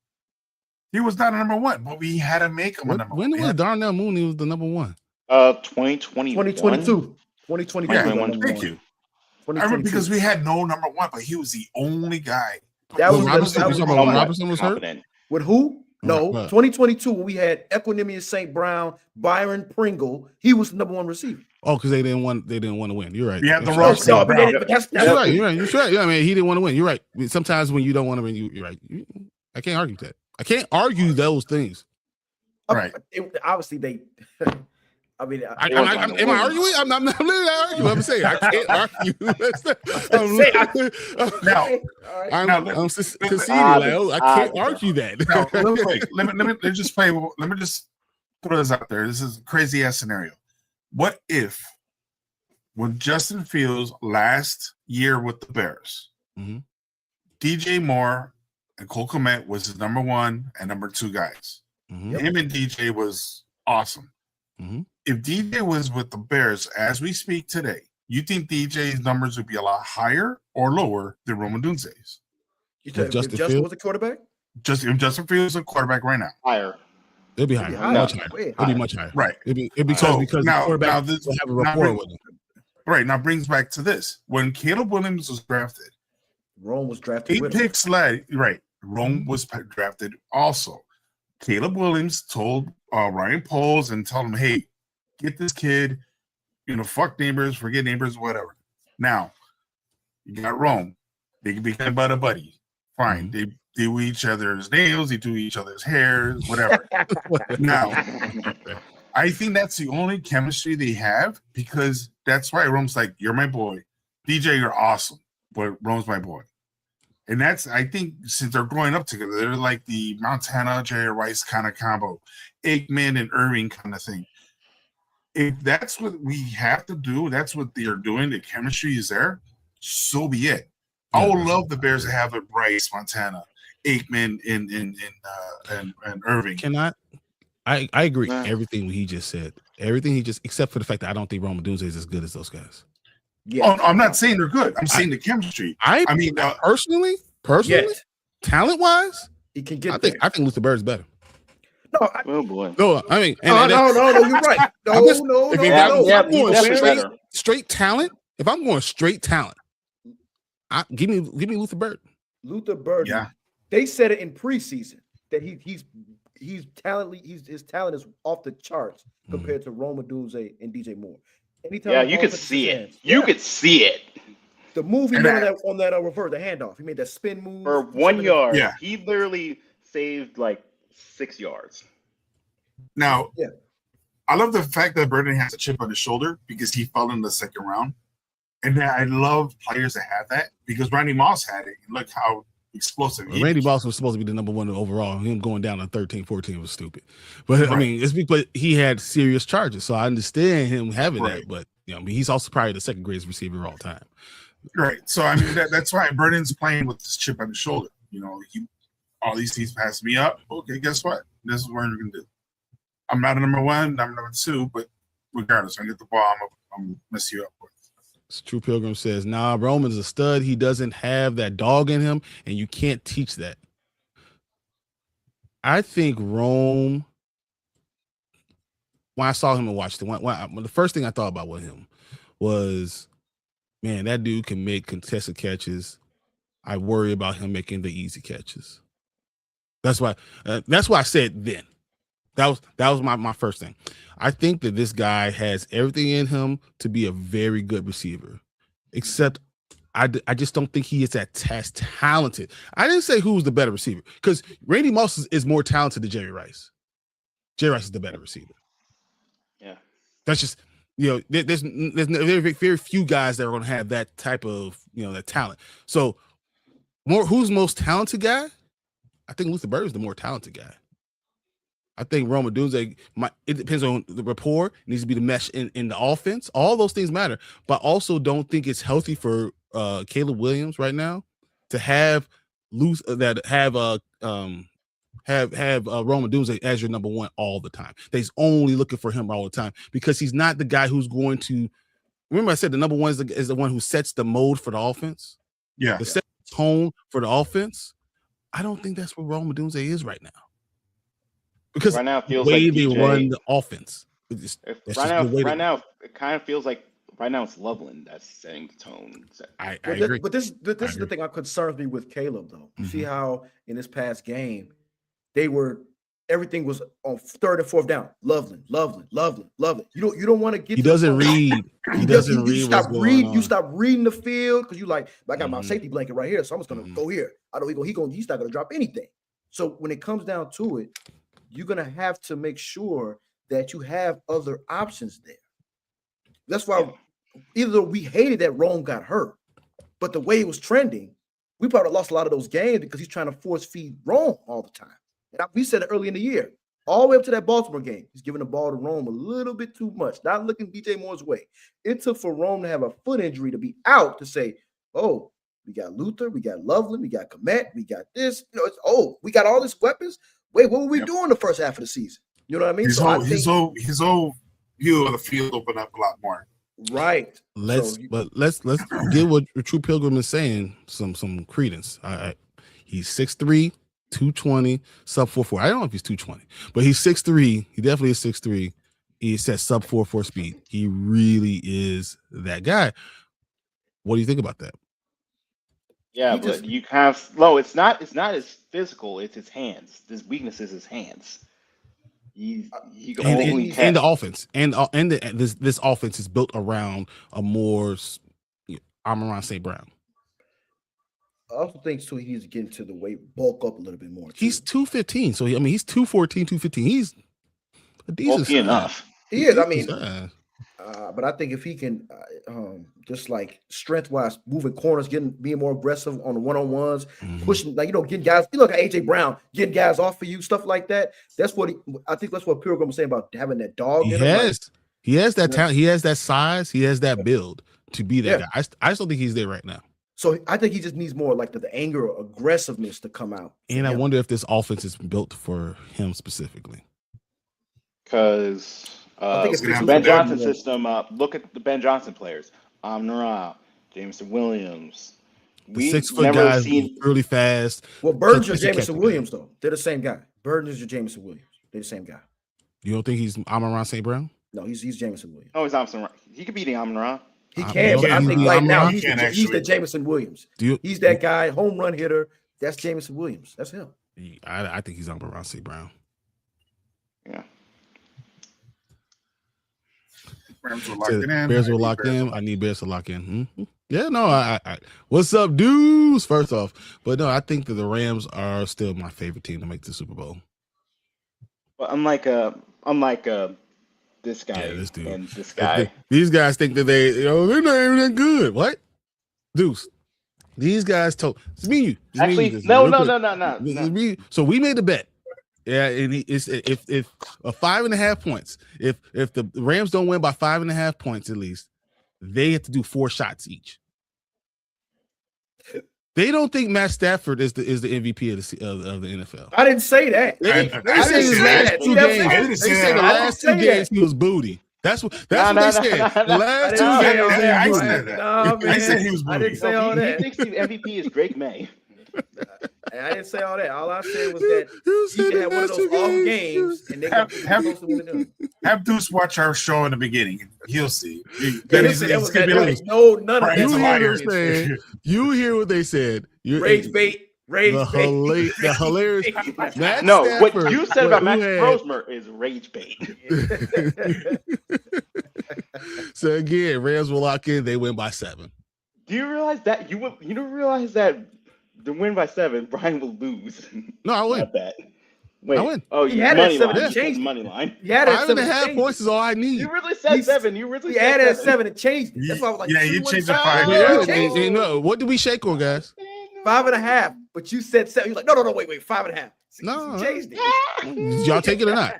He was not a number one, but we had to make him a number When one. was Darnell Mooney was the number one? 2021. 2022. 2022. Yeah, 2021. thank you. I remember because we had no number one, but he was the only guy. That was Robinson, that you was- talking about when Robinson was hurt? Confident. with who? No, Right. 2022 when we had Equanimous St. Brown, Byron Pringle. He was the number one receiver. Oh, because they didn't want to win. You're right. We had the You're Ross right. No, Brown. but that's You're right. You're right. You're right. Yeah, I mean, he didn't want to win. You're right. Sometimes when you don't want to win, you're right. I can't argue that. I can't argue those things. Right. Obviously, they. I mean, Am I arguing? I'm not literally arguing. I'm saying I can't argue. I'm conceding. Like, oh, I can't argue that. Now, let me just play. Let me just throw this out there. This is a crazy ass scenario. What if with Justin Fields last year with the Bears, Mhm. DJ Moore and Cole Kmet was his number 1 and number 2 guys. Mhm. Him and DJ was awesome. Mhm. If DJ was with the Bears as we speak today, you think DJ's numbers would be a lot higher or lower than Rome Odunze's? You said if Justin Justin Fields? was a quarterback? If Justin Fields is a quarterback right now. Higher. It'd be It'd be higher, higher. much higher. Way It'd be much higher. Right. It'd be because So, the now quarterback this- will have a now rapport bring- with him. Right, now brings back to this. When Caleb Williams was drafted, Rome was drafted 8 with him. picks led, right. Rome was drafted also. Caleb Williams told Ryan Poles and told him, hey, get this kid, fuck neighbors, forget neighbors, whatever. Now, you got Rome. They can become buddy. Fine. They do each other's nails, they do each other's hair, whatever. Now, I think that's the only chemistry they have because that's why Rome's like, you're my boy. DJ, you're awesome, but Rome's my boy. And that's, I think, since they're growing up together, they're like the Montana, Jerry Rice kind of combo, Aikman and Irving kind of thing. If that's what we have to do, that's what they are doing, the chemistry is there, so be it. I would love the Bears to have a Rice, Montana, Aikman, and Irving. I agree. Nah. Everything he just said. Everything he just, except for the fact that I don't think Rome Odunze is as good as those guys. Yeah. Oh, I'm not saying they're good. I'm saying the chemistry. I mean, personally, Yes. talent wise, He can get I think Luther Bird's better. No, Oh boy. No, I mean, no, you're right. I'm just- No, if no, you- no. if I'm he's going definitely straight, better. straight talent, if I'm going straight talent, give me Luther Bird. Luther Bird. Yeah. They said it in preseason that he's talently. His talent is off the charts compared to Rome Odunze and DJ Moore. Anytime Yeah, the you ball could touches see his it. hands. You Yeah. could see it. The move he And made that- on that reverse, the handoff. He made that spin move For 1 yard, Yeah. he literally saved like 6 yards. now, Yeah. I love the fact that Burden has a chip on his shoulder because he fell in the second round. And I love players that have that because Randy Moss had it. And look how explosive he Randy is. Moss was supposed to be the number 1 overall. Him going down on 13, 14 was stupid. But I Right. mean, but he had serious charges, so I understand him having Right. that. But he's also probably the second greatest receiver of all time. Right. So, I mean, that's why Burden's playing with this chip on his shoulder. All these teams pass me up. Okay, guess what? This is what we're going to do. I'm not a number 1, I'm number 2, but regardless, I get the ball, I'm going to mess you up with. True Pilgrim says, nah, Roman's a stud. He doesn't have that dog in him, and you can't teach that. I think Rome, when I saw him and watched it, the first thing I thought about with him was, man, that dude can make contested catches. I worry about him making the easy catches. That's why I said then. That was my first thing. I think that this guy has everything in him to be a very good receiver, except I just don't think he is that talented. I didn't say who's the better receiver because Randy Moss is more talented than Jerry Rice. Jerry Rice is the better receiver. Yeah. That's just, there's very, very few guys that are going to have that type of, that talent. So who's the most talented guy? I think Luther Bird is the more talented guy. I think Rome Odunze, it depends on the rapport. It needs to be the mesh in the offense. All those things matter, but also don't think it's healthy for Caleb Williams right now to have Rome Odunze as your number 1 all the time. That he's only looking for him all the time because he's not the guy who's going to. Remember, I said the number 1 is the one who sets the mode for the offense. Yeah. The set tone for the offense. I don't think that's where Rome Odunze is right now. Because Right now it the feels way like they DJ run the offense. Right now, it kind of feels like right now it's Loveland that's setting the tone. I agree. But this is the thing that concerns me with Caleb, though. You see how in this past game, everything was on 3rd and 4th down. Loveland. You don't want to get. He doesn't read. He doesn't read. You stop reading the field because you like, I got my safety blanket right here, so I'm just gonna go here. I know he's not gonna drop anything. So when it comes down to it, you're gonna have to make sure that you have other options there. That's why either we hated that Rome got hurt, but the way it was trending, we probably lost a lot of those games because he's trying to force feed Rome all the time. And we said it early in the year. all the way up to that Baltimore game. He's giving the ball to Rome a little bit too much, not looking DJ Moore's way. It took for Rome to have a foot injury to be out to say, oh, we got Luther, we got Loveland, we got Komet, we got this. We got all these weapons. Wait, what were we doing the first half of the season? You know what I mean? His whole view of the field opened up a lot more. Right. Let's get what True Pilgrim is saying some credence. He's 6'3", 220, sub 4'4". I don't know if he's 220, but he's 6'3". He definitely is 6'3". He says sub 4'4" speed. He really is that guy. What do you think about that? Yeah, but you kind of slow. It's not his physical. It's his hands. His weakness is his hands. He can only and the offense this offense is built around a more Amon-Ra St. Brown. I also think so. He's getting to the weight, bulk up a little bit more. Too. He's 215, so he's 214, 215. He's a decent size. Enough. He is. I mean, but I think if he can, just like strength wise, moving corners, being more aggressive on the one-on-ones, pushing, getting guys. You look at AJ Brown, getting guys off for you, stuff like that. I think that's what Pilgrim was saying about having that dog. He has that talent. He has that size. He has that build to be that guy. I still think he's there right now. So I think he just needs more like the anger or aggressiveness to come out. And I wonder if this offense is built for him specifically. Because Ben Johnson system, look at the Ben Johnson players. Amon-Ra, Jameson Williams. The 6-foot guys really fast. Well, Burns or Jameson Williams, though. They're the same guy. Burns or Jameson Williams. They're the same guy. You don't think he's Amon-Ra St. Brown? No, he's Jameson Williams. Oh, he's Amon-Ra. He could be the Amon-Ra. He can, but I think right now he's the Jameson Williams. He's that guy, home run hitter. That's Jameson Williams. That's him. I think he's Amon-Ra St. Brown. Yeah. Bears were locked in. I need Bears to lock in. Mm-hmm. Yeah, no. I what's up, dudes? First off, but no, I think that the Rams are still my favorite team to make the Super Bowl. Well, unlike this guy and this guy. These guys think that they're not even that good. What? Deuce. These guys told it's me. Actually, no. So we made a bet. Yeah, and if 5.5 points, if the Rams don't win by 5.5 points at least, they have to do 4 shots each. They don't think Matt Stafford is the MVP of the NFL. I didn't say that. They say the last two games he was booty. That's what they said. The last 2 games I said he was booty. I didn't say all that. He thinks the MVP is Drake May. I didn't say all that. All I said was that he can have one of those off games, and they have Deuce watch our show in the beginning. He'll see. None of that. You hear what they said? Rage bait. The hilarious. What you said about Max Rosmer is rage bait. So again, Rams will lock in. They win by 7. Do you realize that you don't realize that? The win by 7, Brian will lose. No, I win. Not that. Wait, I win. Oh, you had money that 7 line. to change. Money line. Yeah, 5.5 points is all I need. You really said 7. You really said added 7 and changed it. That's why I was like, you changed it 5. No, what did we shake on, guys? 5.5. But you said 7. You're like, no, wait, 5.5. No, you changed it. Y'all take it or not?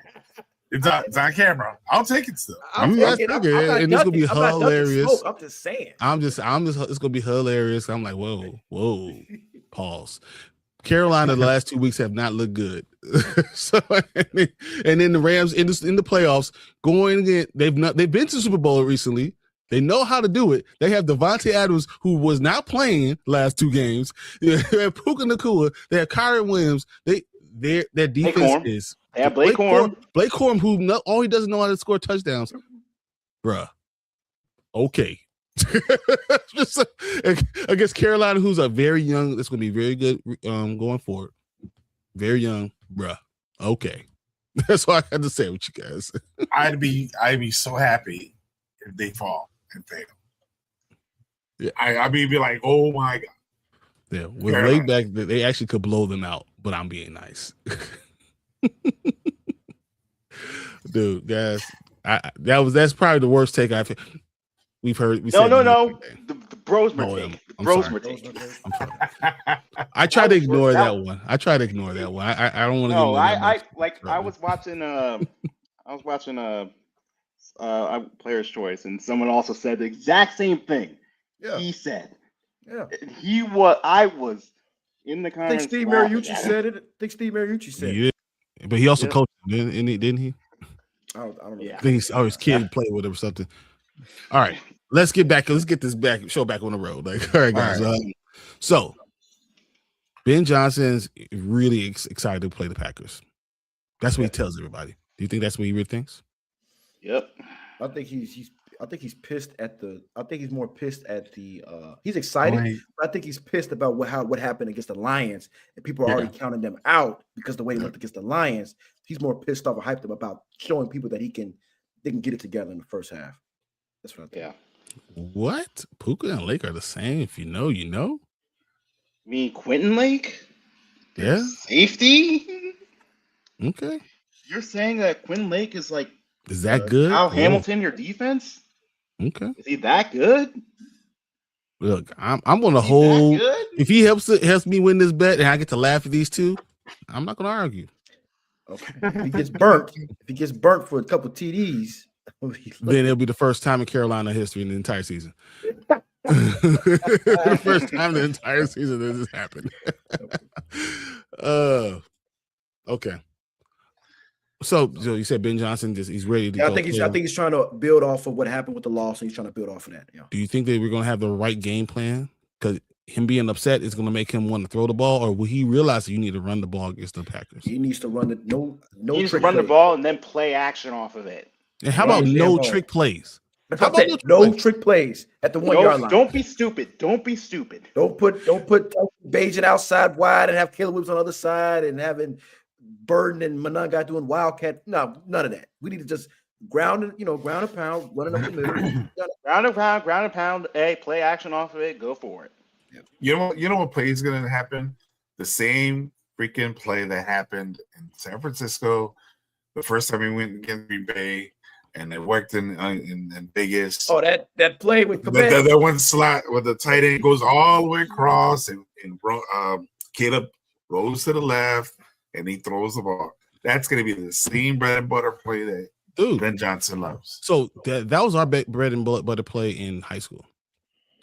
It's on camera. I'll take it still. And it's gonna be hilarious. I'm just saying. I'm just. It's gonna be hilarious. I'm like, whoa. Pause. Carolina the last 2 weeks have not looked good. So and then the Rams in the playoffs going again. They've been to the Super Bowl recently. They know how to do it. They have Devontae Adams, who was not playing last 2 games. They have Puka Nacua. They have Kyron Williams. Their defense is. They have Blake Corum. Blake Corum, who all he doesn't know how to score touchdowns. Bruh. Okay. Just against Carolina, who's a very young, that's going to be very good going forward. Very young, bruh. Okay. That's all I had to say with you guys. I'd be so happy if they fall and fail. Yeah. I'd be like, oh my God. Yeah, with laid back, they actually could blow them out, but I'm being nice. Dude, guys, that's probably the worst take I've had. We've heard. We No, said no. The Brosmer Oh, take. The I'm sorry. Brosmer take. I'm sorry. I tried to ignore that one. I tried to ignore that one. I don't want to. No, get into that much. I was watching Player's Choice, and someone also said the exact same thing. Yeah. He said, Yeah. I was in the I comments. think Steve laughing Mariucci at him. said it. I think Steve Mariucci said it. Yeah, but he also Yeah. coached, didn't he? I don't know. Yeah. I think his kid played with him or something. All right, let's get this show back on the road. Like, all right, guys. All So Ben Johnson's really excited to play the Packers. That's what he tells everybody. Do you think that's what he really thinks? Yep. I think he's pissed at the. I think he's more pissed at the. He's excited, but I think he's pissed about what happened against the Lions, and people are already counting them out because the way they went against the Lions. He's more pissed off and hyped up about showing people that they can get it together in the first half. That's what I think. Yeah. What? Puka and Lake are the same. If you know, you know. Me, Quentin Lake. Yeah. Safety. Okay. You're saying that Quentin Lake is like Is that good? Kyle Hamilton, your defense? Okay. Is he that good? Look, I'm going to Is he hold. that good? If he helps me win this bet, and I get to laugh at these two, I'm not going to argue. Okay. If he gets burnt for a couple TDs, Then it'll be the first time in Carolina history in the entire season. The first time in the entire season that this happened. Okay. So you said Ben Johnson he's ready to go. I think he's trying to build off of what happened with the loss, and he's trying to build off of that. Yeah. Do you think that we're going to have the right game plan? Because him being upset is going to make him want to throw the ball, or will he realize that you need to run the ball against the Packers? He needs to run the no. He needs to run the ball and then play action off of it. And how about no trick plays? How about no trick plays at the 1 yard line? Don't be stupid. Don't be stupid. Don't put Bajan outside wide and have Caleb Williams on the other side and having Burden and Mononga doing wildcat. No, none of that. We need to just ground and pound, running up the middle. ground and pound. Hey, play action off of it. Go for it. You know what play is going to happen? The same freaking play that happened in San Francisco the first time we went against Green Bay, and it worked in Vegas. Oh, that play with that one slot where the tight end goes all the way across, and Caleb rolls to the left, and he throws the ball. That's going to be the same bread and butter play that Ben Johnson loves. So that was our bread and butter play in high school.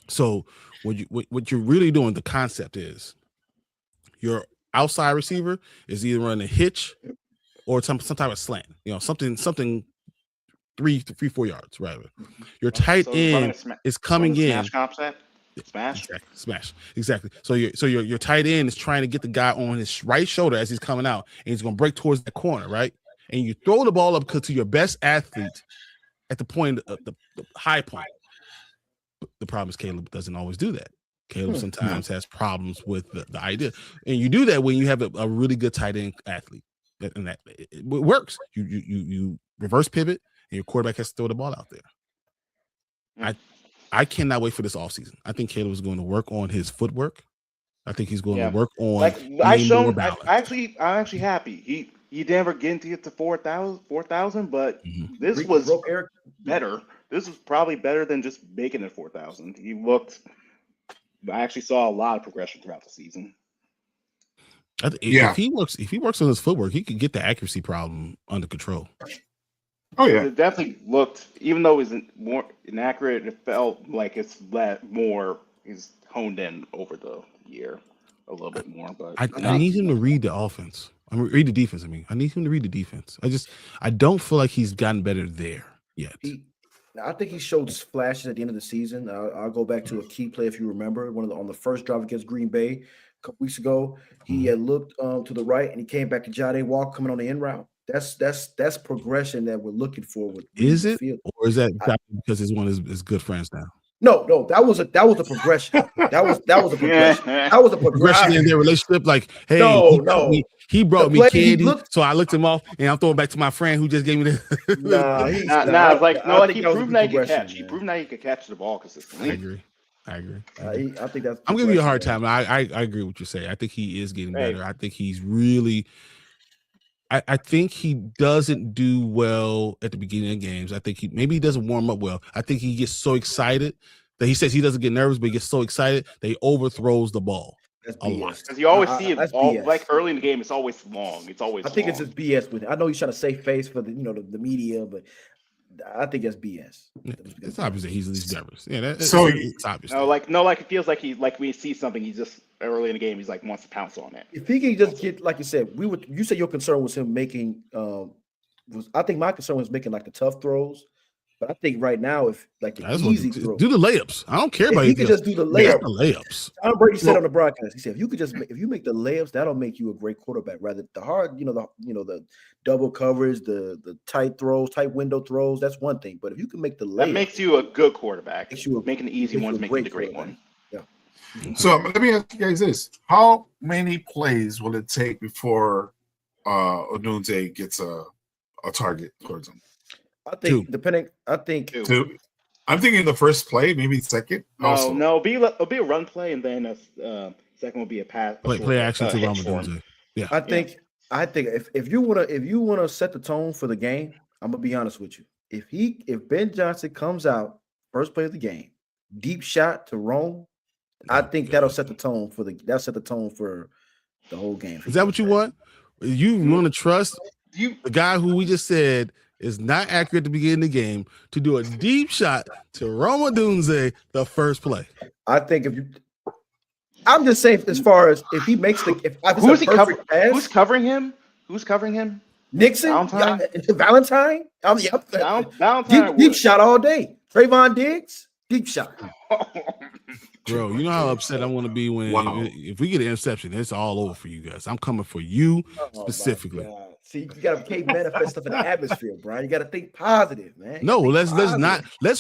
So what you're really doing, the concept is your outside receiver is either running a hitch or some type of slant, something 3-4 yards, rather. Your tight end is coming in. Smash concept. Smash. Exactly. So your tight end is trying to get the guy on his right shoulder as he's coming out, and he's going to break towards the corner, right? And you throw the ball up to your best athlete at the point of the high point. The problem is Caleb doesn't always do that. Caleb sometimes has problems with the idea, and you do that when you have a really good tight end athlete, and that it works. You reverse pivot, and your quarterback has to throw the ball out there. I cannot wait for this offseason. I think Caleb is going to work on his footwork. I think he's going to work on. I'm actually happy. He never get to 4,000, but this was better. This was probably better than just making it 4,000. I actually saw a lot of progression throughout the season. If he works on his footwork, he could get the accuracy problem under control. Oh yeah, it definitely looked. Even though it was more inaccurate, it felt like it's he's honed in over the year a little bit more. But I need him to read the offense. Read the defense. I need him to read the defense. I don't feel like he's gotten better there yet. I think he showed flashes at the end of the season. I'll go back to a key play if you remember on the first drive against Green Bay a couple weeks ago. He had looked to the right and he came back to Jade Walk coming on the end route. That's progression that we're looking for. Is it, or is that because he's one of his good friends now? No, that was a progression. That was a progression. That was a progression in their relationship. Like, hey, he brought me candy, so I looked him off, and I'm throwing back to my friend who just gave me the. He proved that he could catch. He proved that he could catch the ball consistently. I agree. I think that's. I'm giving you a hard time. I agree with what you say. I think he is getting better. I think he's really. I think he doesn't do well at the beginning of games. I think maybe he doesn't warm up well. I think he gets so excited that he says he doesn't get nervous, but he gets so excited that he overthrows the ball a lot. Because you always see that's it all BS. like early in the game. It's always long. It's always. I think it's long. just BS with it. I know he's trying to save face for the media, but I think that's BS. It's obvious that he's least nervous. Yeah, it's obvious. No, like it feels like we see something. He's just early in the game. He's like wants to pounce on it. If he can just get, like you said, you said your concern was him making. I think my concern was making like the tough throws, but I think right now if like the easy throws, do the layups. I don't care about he could just do the layups. Tom Brady said on the broadcast, he said if you make the layups, that'll make you a great quarterback. Rather the hard, the double coverage, the tight throws, tight window throws, that's one thing. But if you can make the layups, that makes you a good quarterback. Making the easy ones make you the great one. Yeah. So let me ask you guys this: how many plays will it take before Odunze gets a target towards him? I think two. I'm thinking the first play, maybe second. No, it'll be a run play, and then second will be a pass. Play action to Odunze. Yeah, I think if you wanna set the tone for the game, I'm gonna be honest with you. If Ben Johnson comes out first play of the game, deep shot to Rome, I think that'll set the tone for the whole game. Is that what you want? You want to trust the guy who we just said is not accurate at the beginning of the game to do a deep shot to Rome Odunze the first play? I think I'm just saying as far as if he makes who's covering him? Who's covering him? Nixon, Valentine. Valentine. Deep shot all day. Trayvon Diggs, deep shot. Bro, you know how upset I want to be if we get an interception, it's all over for you guys. I'm coming for you specifically. See, you gotta manifest stuff in the atmosphere, Brian. You gotta think positive, man. No, let's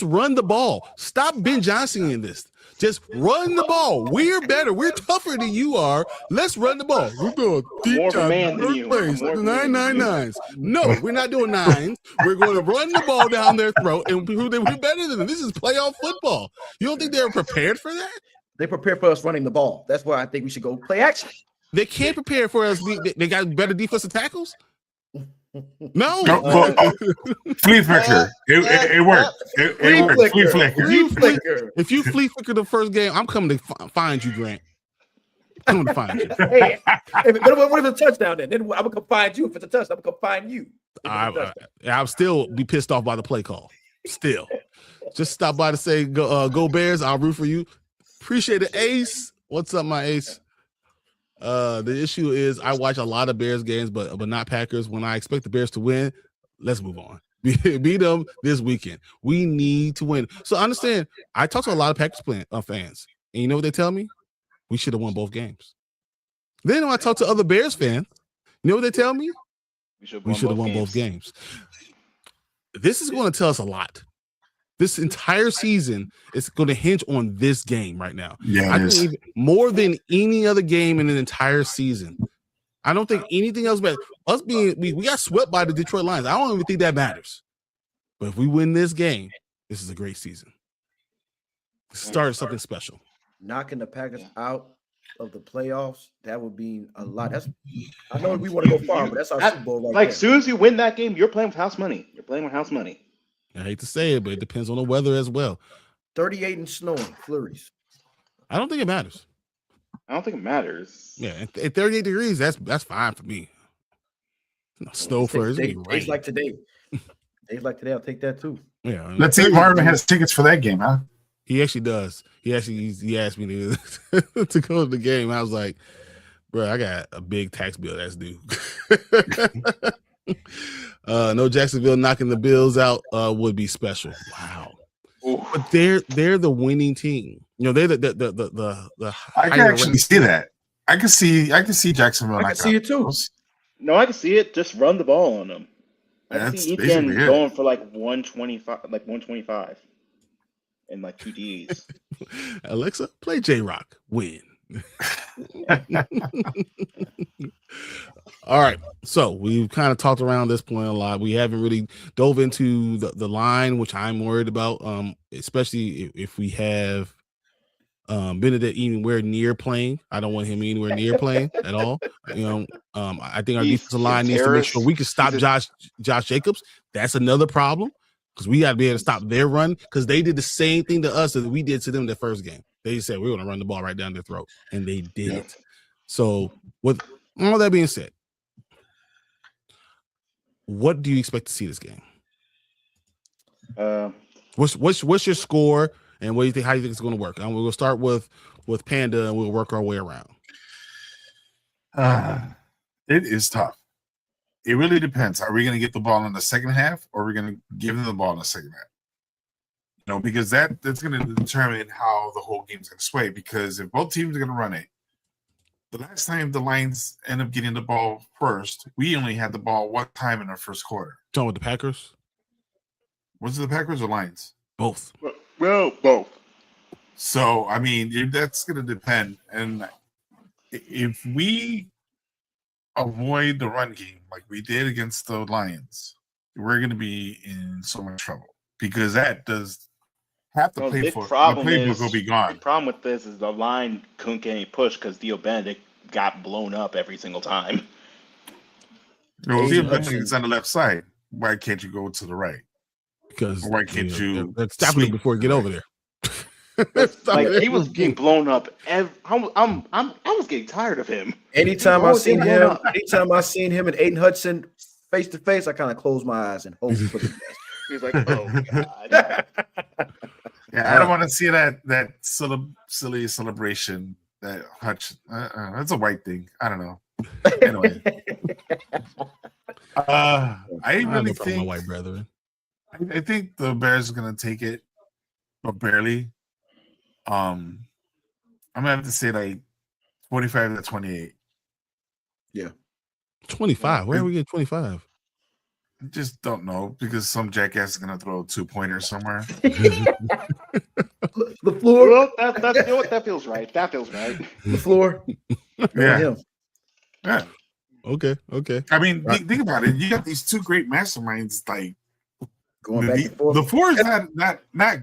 run the ball. Stop Ben Johnson in this. Just run the ball. We're better. We're tougher than you are. Let's run the ball. We're doing deep shot, 999s. No, we're not doing nines. We're going to run the ball down their throat, and we're better than them. This is playoff football. You don't think they're prepared for that? They prepared for us running the ball. That's why I think we should go play action. They can't prepare for us. They got better defensive tackles. No. Flea flicker. It worked. It worked. Flea flicker. If you flea flicker the first game, I'm coming to find you, Grant. I'm coming to find you. Hey, what if it's a touchdown then? Then I'm gonna come find you. If it's a touchdown, I'm gonna come find you. I'll still be pissed off by the play call. Still. Just stop by to say go Bears. I'll root for you. Appreciate it, Ace. What's up, my Ace? The issue is I watch a lot of Bears games, but not Packers. When I expect the Bears to win, let's move on. Beat them this weekend. We need to win. So understand, I talk to a lot of Packers fans, and you know what they tell me? We should have won both games. Then when I talk to other Bears fans, you know what they tell me? We should have won both games. This is going to tell us a lot. This entire season is going to hinge on this game right now. Yeah, I think more than any other game in an entire season. I don't think anything else matters. We got swept by the Detroit Lions. I don't even think that matters. But if we win this game, this is a great season. Started something special. Knocking the Packers out of the playoffs, that would be a lot. I know we want to go far, but that's our Super Bowl right there. As soon as you win that game, you're playing with house money. I hate to say it, but it depends on the weather as well. 38 and snowing, flurries. I don't think it matters. Yeah, at 38 degrees, that's fine for me. Snow flurries. Days like today. I'll take that too. Yeah. Let's see if Marvin has tickets for that game, huh? He actually does. He asked me to go to the game. I was like, bro, I got a big tax bill that's due. No Jacksonville knocking the Bills out would be special. Wow. Ooh. But they're the winning team. You know, they're the I can actually see that. I can see Jacksonville. I can see it too. No, I can see it. Just run the ball on them. I can That's see basically Ethan going for like 125, and like 2 Ds. Alexa, play J-Rock. Win. All right, so we've kind of talked around this point a lot. We haven't really dove into the line, which I'm worried about, especially if we have Benedict anywhere near playing. I don't want him anywhere near playing at all. I think our defensive line needs to make sure we can stop Josh Jacobs. That's another problem because we got to be able to stop their run because they did the same thing to us that we did to them the first game. They said we're going to run the ball right down their throat, and they did it. So with all that being said, what do you expect to see this game? What's your score, and what do you think? How do you think it's going to work? We'll start with Panda, and we'll work our way around. It is tough. It really depends. Are we going to get the ball in the second half, or are we going to give them the ball in the second half? Because that's going to determine how the whole game's going to sway. Because if both teams are going to run it, the last time the Lions end up getting the ball first, we only had the ball one time in our first quarter. Talking with the Packers? Was it the Packers or Lions? Both. Well, both. So, I mean, that's going to depend. And if we avoid the run game like we did against the Lions, we're going to be in so much trouble because that does have to play for. The playbook will be gone. The problem with this is the line couldn't get any push because Theo Benedict got blown up every single time. Theo Benedict is on the left side. Why can't you go to the right? Because why can't you stop it before you get over there? Like he was getting blown up. I was getting tired of him. Anytime I seen him and Aiden Hudson face to face, I kind of close my eyes and hope for the best. He's like, oh god. Yeah, I don't want to see that silly celebration. That Hutch, that's a white thing. I don't know. Anyway, I really think my white brethren. I think the Bears are going to take it, but barely. I'm gonna have to say like 45-28. Yeah, 25. Where are we getting 25? I just don't know because some jackass is gonna throw a 2-pointer somewhere. The floor. Well, that feels right. That feels right. The floor. Yeah. Okay. I mean, think about it. You got these two great masterminds, like going back and forth. The floor is not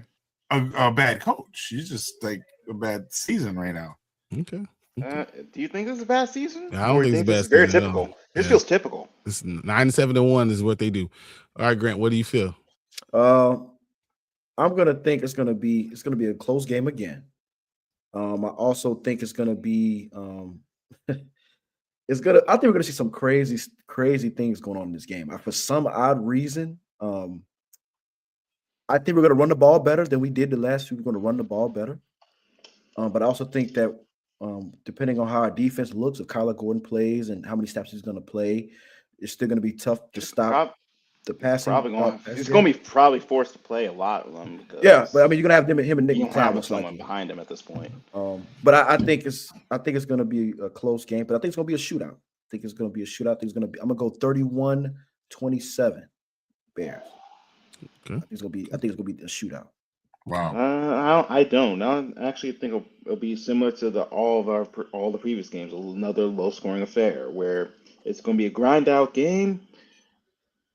a bad coach. He's just like a bad season right now. Okay. Do you think this is a bad season? I don't think it's bad. Very typical. This feels typical. It's 9-7-1 is what they do. All right, Grant, what do you feel? I'm gonna think it's gonna be a close game again. I also think it's gonna be I think we're gonna see some crazy things going on in this game. For some odd reason, I think we're gonna run the ball better than we did the last few. We're gonna run the ball better. But I also think that depending on how our defense looks, if Kyler Gordon plays and how many snaps he's gonna play, it's still gonna be tough to stop the passing. He's going to be probably forced to play a lot of them. Yeah, but I mean, you're gonna have him and Nick McLeod with someone behind him at this point. But I think it's going to be a close game. But I think it's going to be a shootout. I think it's going to be a shootout. I'm going to go 31-27 Bears. Okay. I think it's going to be a shootout. Wow. I don't. I actually think it'll be similar to all the previous games. Another low scoring affair where it's going to be a grind out game.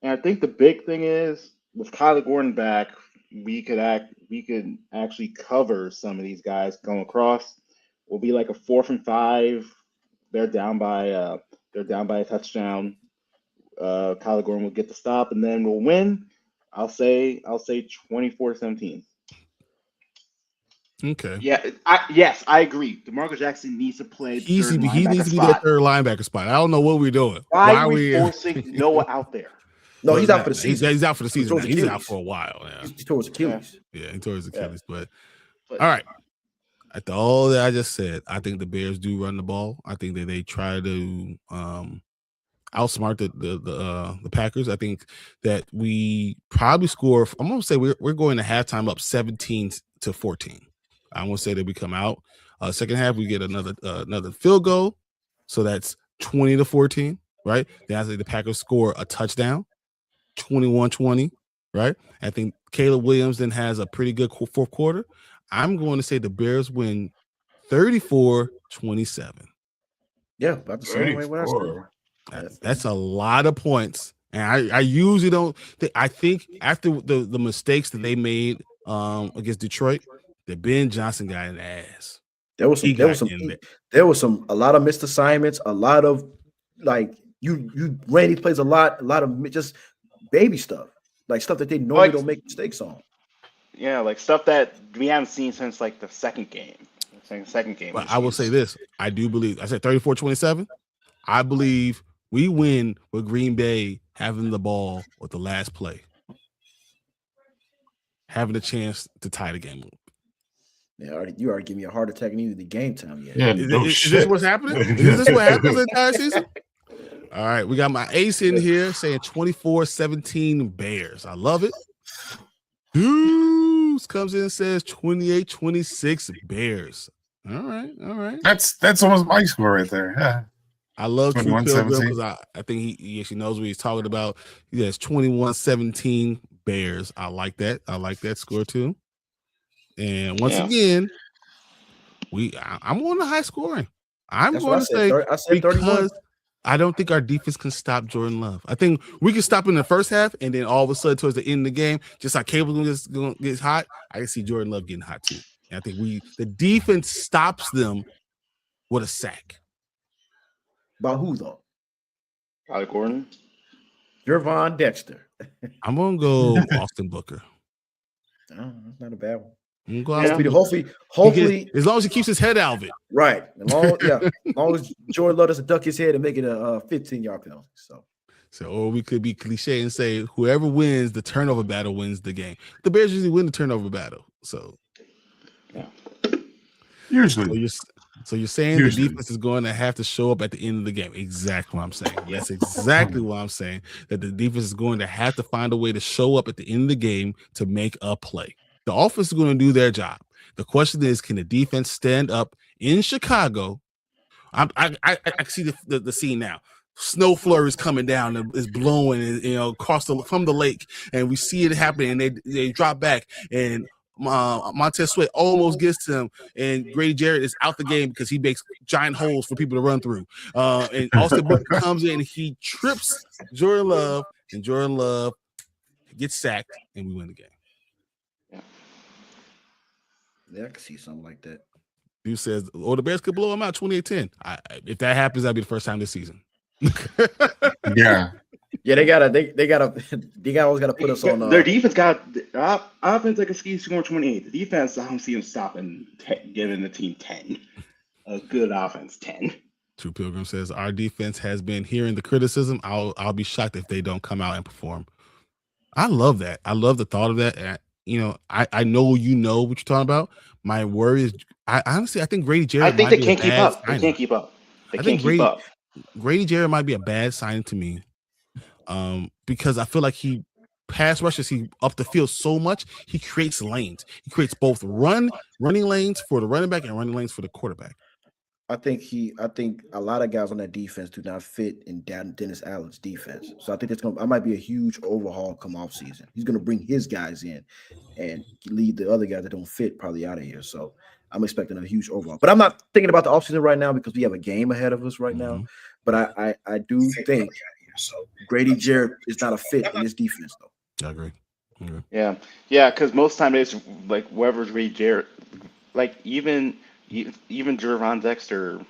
And I think the big thing is with Kyler Gordon back, we could actually cover some of these guys going across. We'll be like a 4th and 5. They're down by a touchdown. Kyler Gordon will get the stop, and then we'll win. I'll say 24-17. Okay. Yeah. I agree. DeMarco Jackson needs to play. He needs to be that third linebacker spot. I don't know what we're doing. Why are we forcing Noah out there? No, he's out for the season. He's out for the season. He's out for a while. Yeah. He tore his Achilles. Yeah, he tore his Achilles. But all right. After all that I just said, I think the Bears do run the ball. I think that they try to outsmart the Packers. I think that we probably score. I'm going to say we're going to halftime up 17-14. I'm going to say that we come out. Second half, we get another field goal. So that's 20-14, right? Then I think the Packers score a touchdown. 21-20, right? I think Caleb Williams then has a pretty good fourth quarter. I'm going to say the Bears win 34-27. Yeah, about the same way when I score. That's a lot of points. And I usually don't think, I think after the mistakes that they made against Detroit, the Ben Johnson got an ass. There was some. There was a lot of missed assignments. A lot of like you ran these plays a lot of just baby stuff, like stuff that they normally don't make mistakes on. Yeah, like stuff that we haven't seen since like the second game. Second game. But I will say this: I do believe. I said 34-27. I believe we win with Green Bay having the ball with the last play, having a chance to tie the game up. Yeah, you already giving me a heart attack and even the game time yet. Yeah, Is this what's happening? Is this what happens the entire season? All right, we got my ace in here saying 24-17 Bears. I love it. Deuce comes in and says 28-26 Bears. All right. That's almost my score right there. Yeah. I love True Pilgrim 21-17. because I think he actually knows what he's talking about. He has 21-17 Bears. I like that. I like that score too. And once again, I'm on the high scoring. I'm going to say I said 31. because I don't think our defense can stop Jordan Love. I think we can stop in the first half, and then all of a sudden towards the end of the game, just like Cable gets hot, I can see Jordan Love getting hot too. And I think the defense stops them with a sack. By who though? Tyler Gordon. Gervon Dexter. I'm gonna go Austin Booker. That's not a bad one. I'm gonna go Hopefully, as long as he keeps his head out of it. Right. As long as Jordan Love doesn't duck his head and make it a 15-yard penalty. So, or we could be cliche and say whoever wins the turnover battle wins the game. The Bears usually win the turnover battle. So, usually. So you're saying the defense is going to have to show up at the end of the game. Exactly what I'm saying. That's exactly what I'm saying. That the defense is going to have to find a way to show up at the end of the game to make a play. The offense is going to do their job. The question is, can the defense stand up in Chicago? I see the scene now. Snow flurries coming down and is blowing, across from the lake, and we see it happening. And they drop back, and Montez Sweat almost gets to him, and Grady Jarrett is out the game because he makes giant holes for people to run through. And Austin Booker comes in, he trips Jordan Love, and Jordan Love gets sacked, and we win the game. Yeah, I can see something like that. Dude says, the Bears could blow him out 28-10. If that happens, that'll be the first time this season. Yeah. Yeah, they always gotta put us on. Their defense got offense. I can see scoring 28. The defense, I don't see them stopping, giving the team 10. A good offense 10. True Pilgrim says our defense has been hearing the criticism. I'll be shocked if they don't come out and perform. I love that. I love the thought of that. And, I know you know what you're talking about. My worry is, I think Grady Jarrett. I think they can't keep up. They can't keep up. They can't keep up. Grady Jarrett might be a bad sign to me. Because I feel like he pass rushes, he up the field so much, he creates lanes. He creates both running lanes for the running back and running lanes for the quarterback. I think a lot of guys on that defense do not fit in Dennis Allen's defense. So I think that might be a huge overhaul come off season. He's going to bring his guys in and lead the other guys that don't fit probably out of here. So I'm expecting a huge overhaul. But I'm not thinking about the offseason right now because we have a game ahead of us right now. But I do think Grady Jarrett is not a fit in this defense, though. I agree. Yeah, because most time it's like whoever Grady Jarrett, like even Gervon Dexter,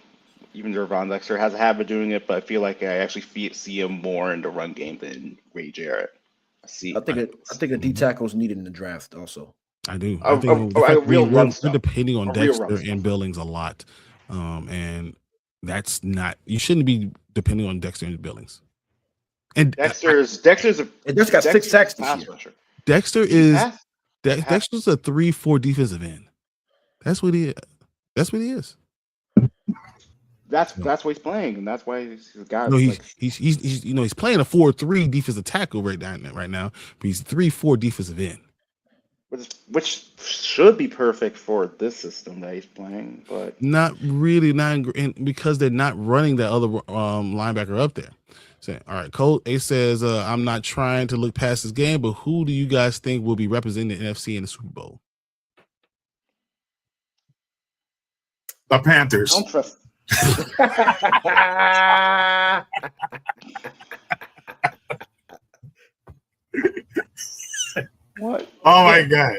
has a habit of doing it, but I feel like I actually see him more in the run game than Grady Jarrett. I think a D tackle is needed in the draft also. I do. We're depending on Dexter and Billings a lot, and that's not. You shouldn't be depending on Dexter and Billings. And Dexter's got 6 sacks this year. Dexter's a 3-4 defensive end. That's what he is. That's what he is. That's what he's playing, and that's why he's got. No, he's playing a 4-3 defensive tackle right now, but he's 3-4 defensive end. Which should be perfect for this system that he's playing, but not really, because they're not running that other linebacker up there. So, all right, Cole A says, I'm not trying to look past this game, but who do you guys think will be representing the NFC in the Super Bowl? The Panthers. I don't trust. What? Oh my god!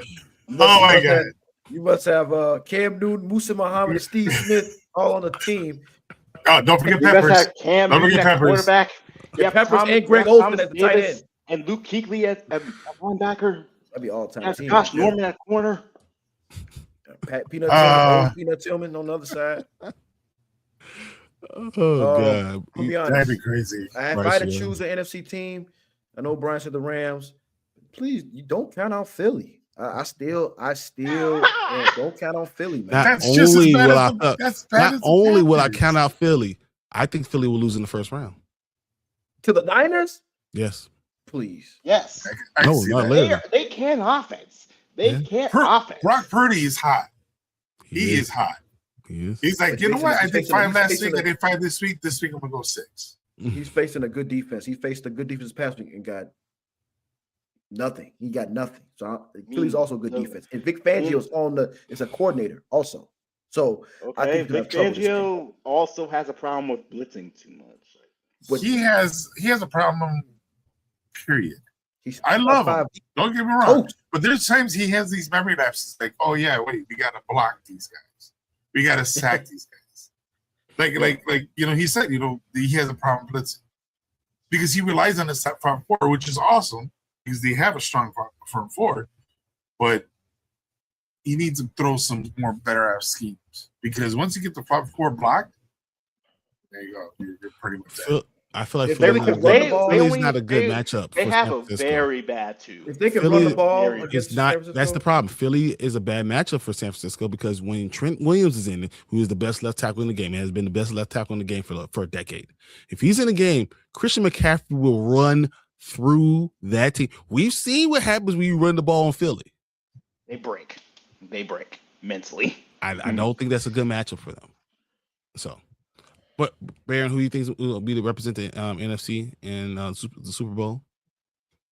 Oh my god! You must have Cam Newton, Musa Muhammad, and Steve Smith all on the team. Oh, don't forget You guys Peppers. have Cam Don't Newton forget at Peppers. quarterback. Yeah, You have Peppers Thomas, and Greg you have Olsen Thomas at the tight Davis end. and Luke Kuechly at linebacker. That'd be all-time That's team. Josh Yeah. Norman at corner. Peanut Tillman, old Peanut Tillman on the other side. Oh God, I'll be That'd honest. be crazy. If I had to choose an NFC team, I know Brian said the Rams. Please, you don't count out Philly. I still don't count on Philly, man. That's not just as only bad will as I the- that's bad not as the only will I Panthers. count out Philly, I think Philly will lose in the first round. To the Niners, Yes. please. Yes. I No, see not that. literally. They can offense. They Yeah. can't offense. Brock Purdy is hot. He is hot. He is. He's like, But you know he's what? I facing- did he's 5 last facing week. I a- did 5 this week. This week I'm gonna go 6. He's facing a good defense. He faced a good defense this past week and got nothing. He got nothing. So Philly's also a good defense. And Vic Fangio's is a coordinator also. So I Okay, think he'll have Vic trouble this game. Fangio also has a problem with blitzing too much. But He has a problem. Period. he's I love him. five Don't get me wrong. coach. But there's times he has these memory lapses, like, oh yeah, wait, we gotta block these guys. We gotta sack these guys. Like he said, he has a problem blitzing because he relies on his front four, which is awesome because they have a strong front four, but he needs to throw some more better out schemes because once you get the front four blocked, there you go. You're pretty much there. I feel like If they Philly's could run the ball, Philly's not a good matchup. They for have San a Francisco. very bad two. If they can Philly- run the ball Very- against It's not. San Francisco, That's the problem. Philly is a bad matchup for San Francisco because when Trent Williams is in it, who is the best left tackle in the game, and has been the best left tackle in the game for a decade. If he's in the game, Christian McCaffrey will run through that team. We've seen what happens when you run the ball on Philly. They break mentally. I don't think that's a good matchup for them. So, but Baron, who do you think will be the representing NFC in the Super Bowl?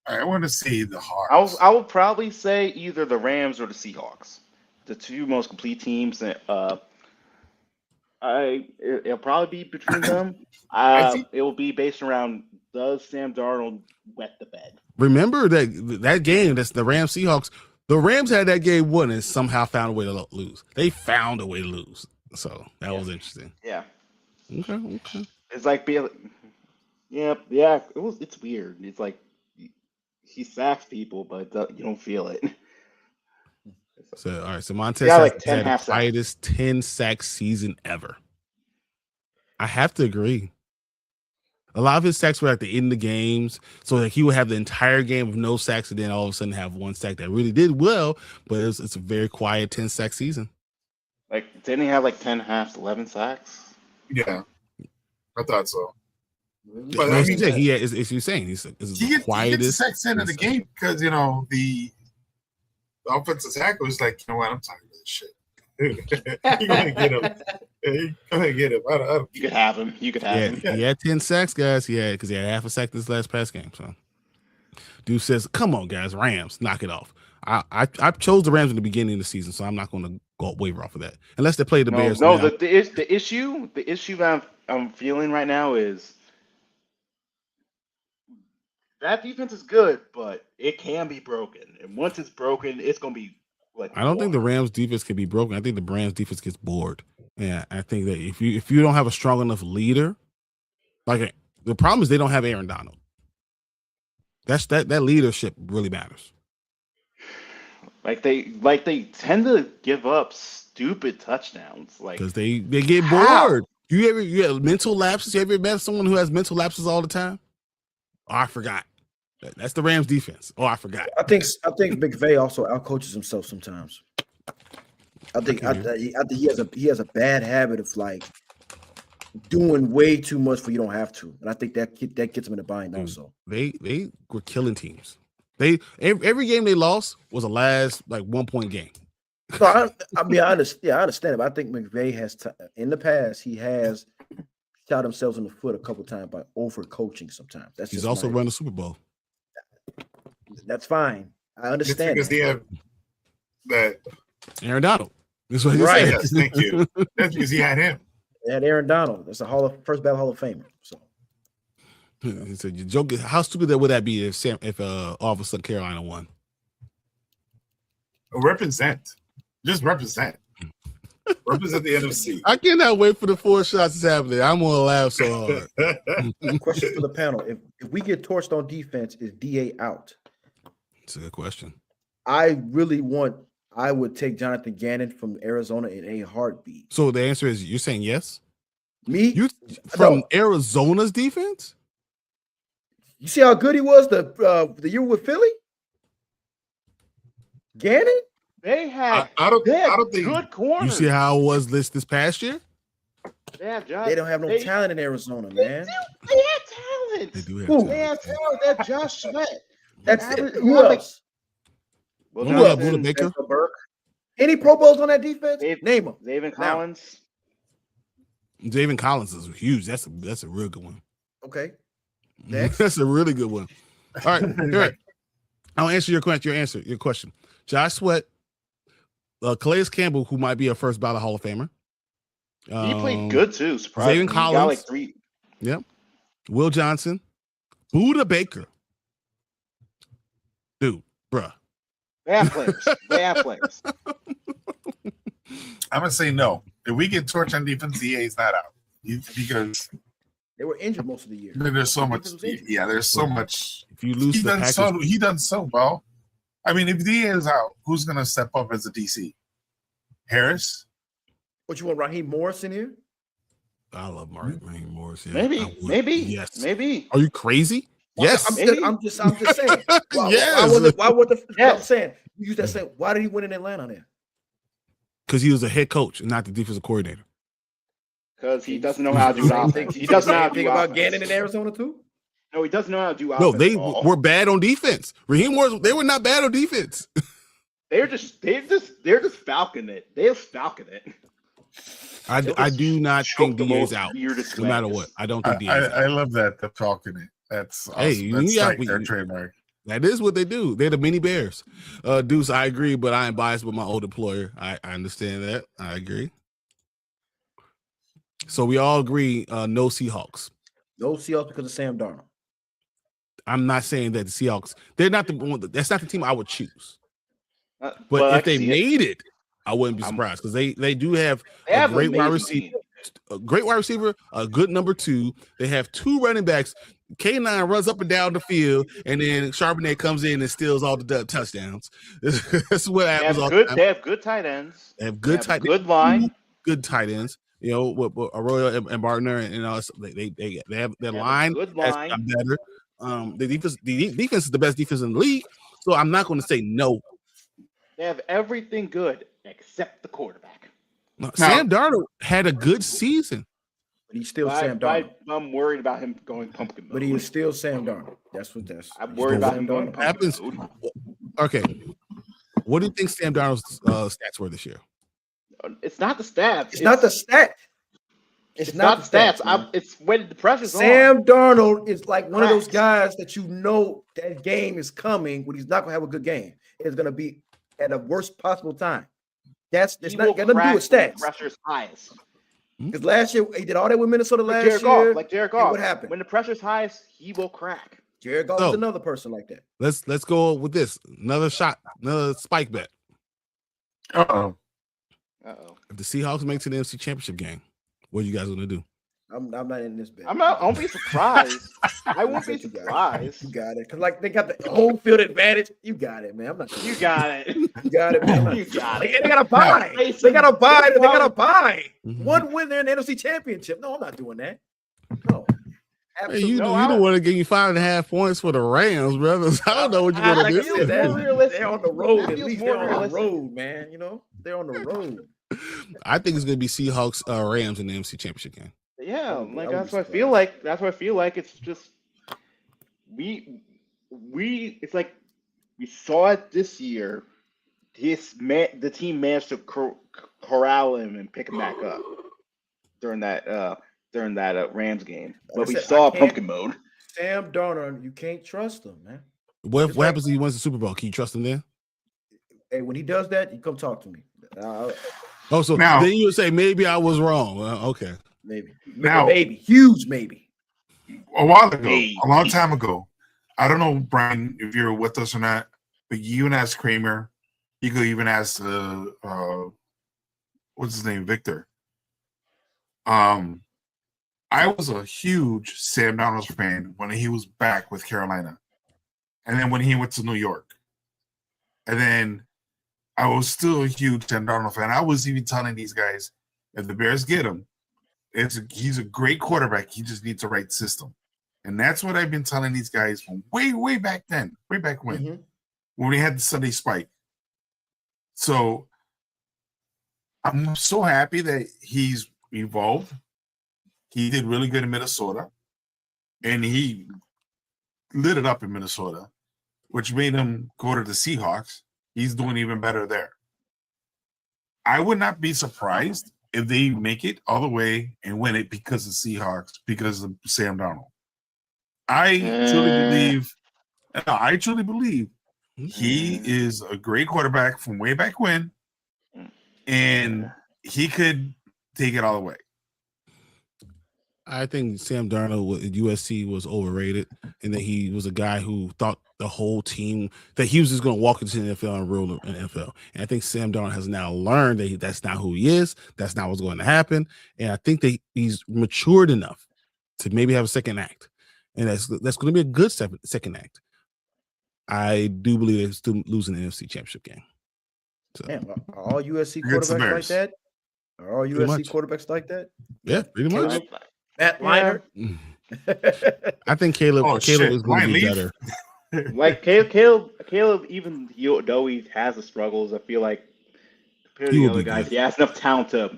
I want to see the Hawks. I would probably say either the Rams or the Seahawks, the two most complete teams. It'll probably be between them. It will be based around does Sam Darnold wet the bed? Remember that game, that's the Rams Seahawks. The Rams had that game won and somehow found a way to lose. They found a way to lose. So that was interesting. Yeah, Okay. it's like yeah. It's weird. It's like he sacks people, but you don't feel it. So all right, so Montez Yeah, has like 10 had the half sacks. quietest 10 sack season ever. I have to agree. A lot of his sacks were at the end of games, so like he would have the entire game with no sacks, and then all of a sudden have one sack that really did well, but it's a very quiet 10 sack season. Like, didn't he have like 10 halves, 11 sacks? Yeah, I thought so. But But I mean, it's you saying he's he the gets quietest. 6 in the game because the offensive tackle is like, you know what, I'm tired of this shit. You're gonna get him. You're gonna get him. I don't You could have him. You could have him. He had 10 sacks, guys. Because he had half a sack this last past game. So, dude says, "Come on, guys, Rams, knock it off." I chose the Rams in the beginning of the season, so I'm not going to go waiver off of that unless they play the Bears. No, now. the issue that I'm feeling right now is that defense is good, but it can be broken, and once it's broken, it's going to be like. I don't think the Rams defense can be broken. I think the Rams defense gets bored. Yeah, I think that if you don't have a strong enough leader, like the problem is they don't have Aaron Donald. That leadership really matters. Like they tend to give up stupid touchdowns, like Because they get How? bored. You have mental lapses? You ever met someone who has mental lapses all the time? Oh, I forgot. That's the Rams defense. Oh, I forgot. I think McVay also outcoaches himself sometimes. I think he has a bad habit of like doing way too much for you don't have to, and I think that gets him in a bind also. They were killing teams. Every game they lost was a last like 1 point game. So I understand it, but I think McVay has in the past he has shot himself in the foot a couple times by overcoaching. Sometimes He's also run the Super Bowl. That's fine. I understand because they have that. Aaron Donald. That's what he Right. said. Yes, thank you. That's because he had him. They had Aaron Donald. That's a first ballot Hall of Famer. So He said, "You joke. How stupid would that be if all of a sudden Carolina won?" Represent. Just represent. Represent the NFC. I cannot wait for the 4 shots that's happening. I'm gonna laugh so hard. Question for the panel: If we get torched on defense, is DA out? It's a good question. I would take Jonathan Gannon from Arizona in a heartbeat. So the answer is you're saying yes? Me? You from Arizona's defense? You see how good he was the year with Philly? Gannon? They had I don't think good corners. You see how it was this past year? They don't have no talent in Arizona, man. They have talent. They do have Who? talent. They have talent. That Josh Sweat. That's Average- who else? Will Who else? Johnson, Buda Baker? Any Pro Bowls on that defense? Dave- Name them. David Collins. Javen Collins is huge. That's a real good one. Okay. Next. That's a really good one. All right. All right. I'll answer your question. Your question. Josh Sweat, Calais Campbell, who might be a first ballot Hall of Famer. He played good too. Surprisingly. David He got Collins. like 3. Yep. Will Johnson, Buda Baker. Dude, bruh. They have players. They have players. I'm gonna say no. If we get torched on defense, DA is not out because They were injured most of the year. there's so much. Defense was injured. Yeah, there's so much. If you lose the Packers, He done so well. I mean, if DA is out, who's gonna step up as a DC? Harris. What you want, Raheem Morris in here? I love Mark Morris. Yeah, Maybe. I would. Maybe. Yes. Maybe. Are you crazy? Yes. I'm just saying. Why, Yes. why would the Yes. I'm saying you use that saying? Why did he win in Atlanta then? Because he was a head coach and not the defensive coordinator. Because he doesn't know how to do offense. He doesn't know how to do Think about offense. Gannon in Arizona too. No, he doesn't know how to do offense. No, they at all. were bad on defense. Raheem Morris, they were not bad on defense. They're just falconing it. They're falconing it. I do not think the DA's most out. weirdest No matter ways. what. I don't think DA's out. I love that the Falcon. That's awesome. Hey, you That's got- like their trademark. That is what they do. They're the mini bears. Deuce, I agree, but I am biased with my old employer. I understand that. I agree. So we all agree, no Seahawks. No Seahawks because of Sam Darnold. I'm not saying that the Seahawks, they're not the one. That's not the team I would choose. But But I if they can see it. made it, I wouldn't be surprised because they do have They have a great wide amazing receiver, team. a good number 2. They have 2 running backs. K9 runs up and down the field, and then Charbonnet comes in and steals all the touchdowns. That's what They happens have all good. the time. They have good tight ends. They have good They have tight, good line. good tight ends. You know, with Arroyo and Bartner, and all. They have their They have a line good has line. gotten better. The defense is the best defense in the league. So I'm not going to say no. They have everything good except the quarterback. No, Sam Darnold had a good season. But he's still But Sam Darnold. I'm worried about him going pumpkin mode. But he is still Sam Darnold. That's. I'm worried about him going pumpkin Happens. mode. Okay. What do you think Sam Darnold's stats were this year? It's not the stats. It's not the stat. It's not the stats. man. It's when the pressure's on. Sam Darnold is like one of those Facts. guys that you know that game is coming when he's not going to have a good game. It's going to be at the worst possible time. It's He not will got nothing to do crack with when the stats. pressure's highest. Because last year he did all that with Minnesota Like last Jared year. Goff. Like Jared and Goff. what happened? When the pressure's highest, he will crack. Jared Goff So- is another person like that. Let's go with this. Another shot, another spike bet. Uh-oh. Uh-oh. If the Seahawks make it to the NFC Championship game, what are you guys going to do? I'm not in this bet. I won't be surprised. I won't be You got it. surprised. You got it. Because like they got the home field advantage. You got it, man. I'm not. You got it. You got it, man. You got Like, it. they got to buy. Hey, They got to buy. They got to buy. Mhm. One win there in the NFC Championship. No, I'm not doing that. No. Hey, Absolutely. you No, don't want to give you 5.5 points for the Rams, brothers. I don't know what you're I going to feel do. that. Realistic. They're on the road. That At feels least more they're on the realistic. road, man. You know, they're on the road. I think it's going to be Seahawks Rams in the NFC Championship game. Yeah, I would like be that's what I surprised. feel like. That's what I feel like. It's just we. It's like we saw it this year. The team managed to corral him and pick him back up during that Rams game. But we said, saw I can't- pumpkin mode. Sam Darnold, you can't trust him, man. What It's like- happens if he wins the Super Bowl? Can you trust him there? Hey, when he does that, you come talk to me. Oh, so Now- then you would say maybe I was wrong. Okay. Maybe. Now- maybe. Huge maybe. A while ago, Hey. a long time ago, I don't know, Brian, if you're with us or not, but you and Kramer You could even ask what's his name, Victor. I was a huge Sam Darnold fan when he was back with Carolina, and then when he went to New York, and then I was still a huge Sam Darnold fan. I was even telling these guys, if the Bears get him, he's a great quarterback. He just needs the right system, and that's what I've been telling these guys from way back then, way back when we had the Sunday Spike. So I'm so happy that he's evolved. He did really good in Minnesota, and he lit it up in Minnesota, which made him go to the Seahawks. He's doing even better there. I would not be surprised if they make it all the way and win it because of Seahawks, because of Sam Darnold. I truly believe he is a great quarterback from way back when, and he could take it all the way. I think Sam Darnold at USC was overrated, and that he was a guy who thought the whole team that he was just going to walk into the NFL and rule the NFL. And I think Sam Darnold has now learned that that's not who he is. That's not what's going to happen. And I think that he's matured enough to maybe have a second act, and that's going to be a good second act. I do believe they're still losing the NFC Championship game. So, man, are all USC quarterbacks like that? Are all USC quarterbacks like that? Yeah, pretty much. Matt Leinart. I think Caleb is going to be better. Like Caleb, even though he has the struggles, I feel like compared to the other guys, he has enough talent to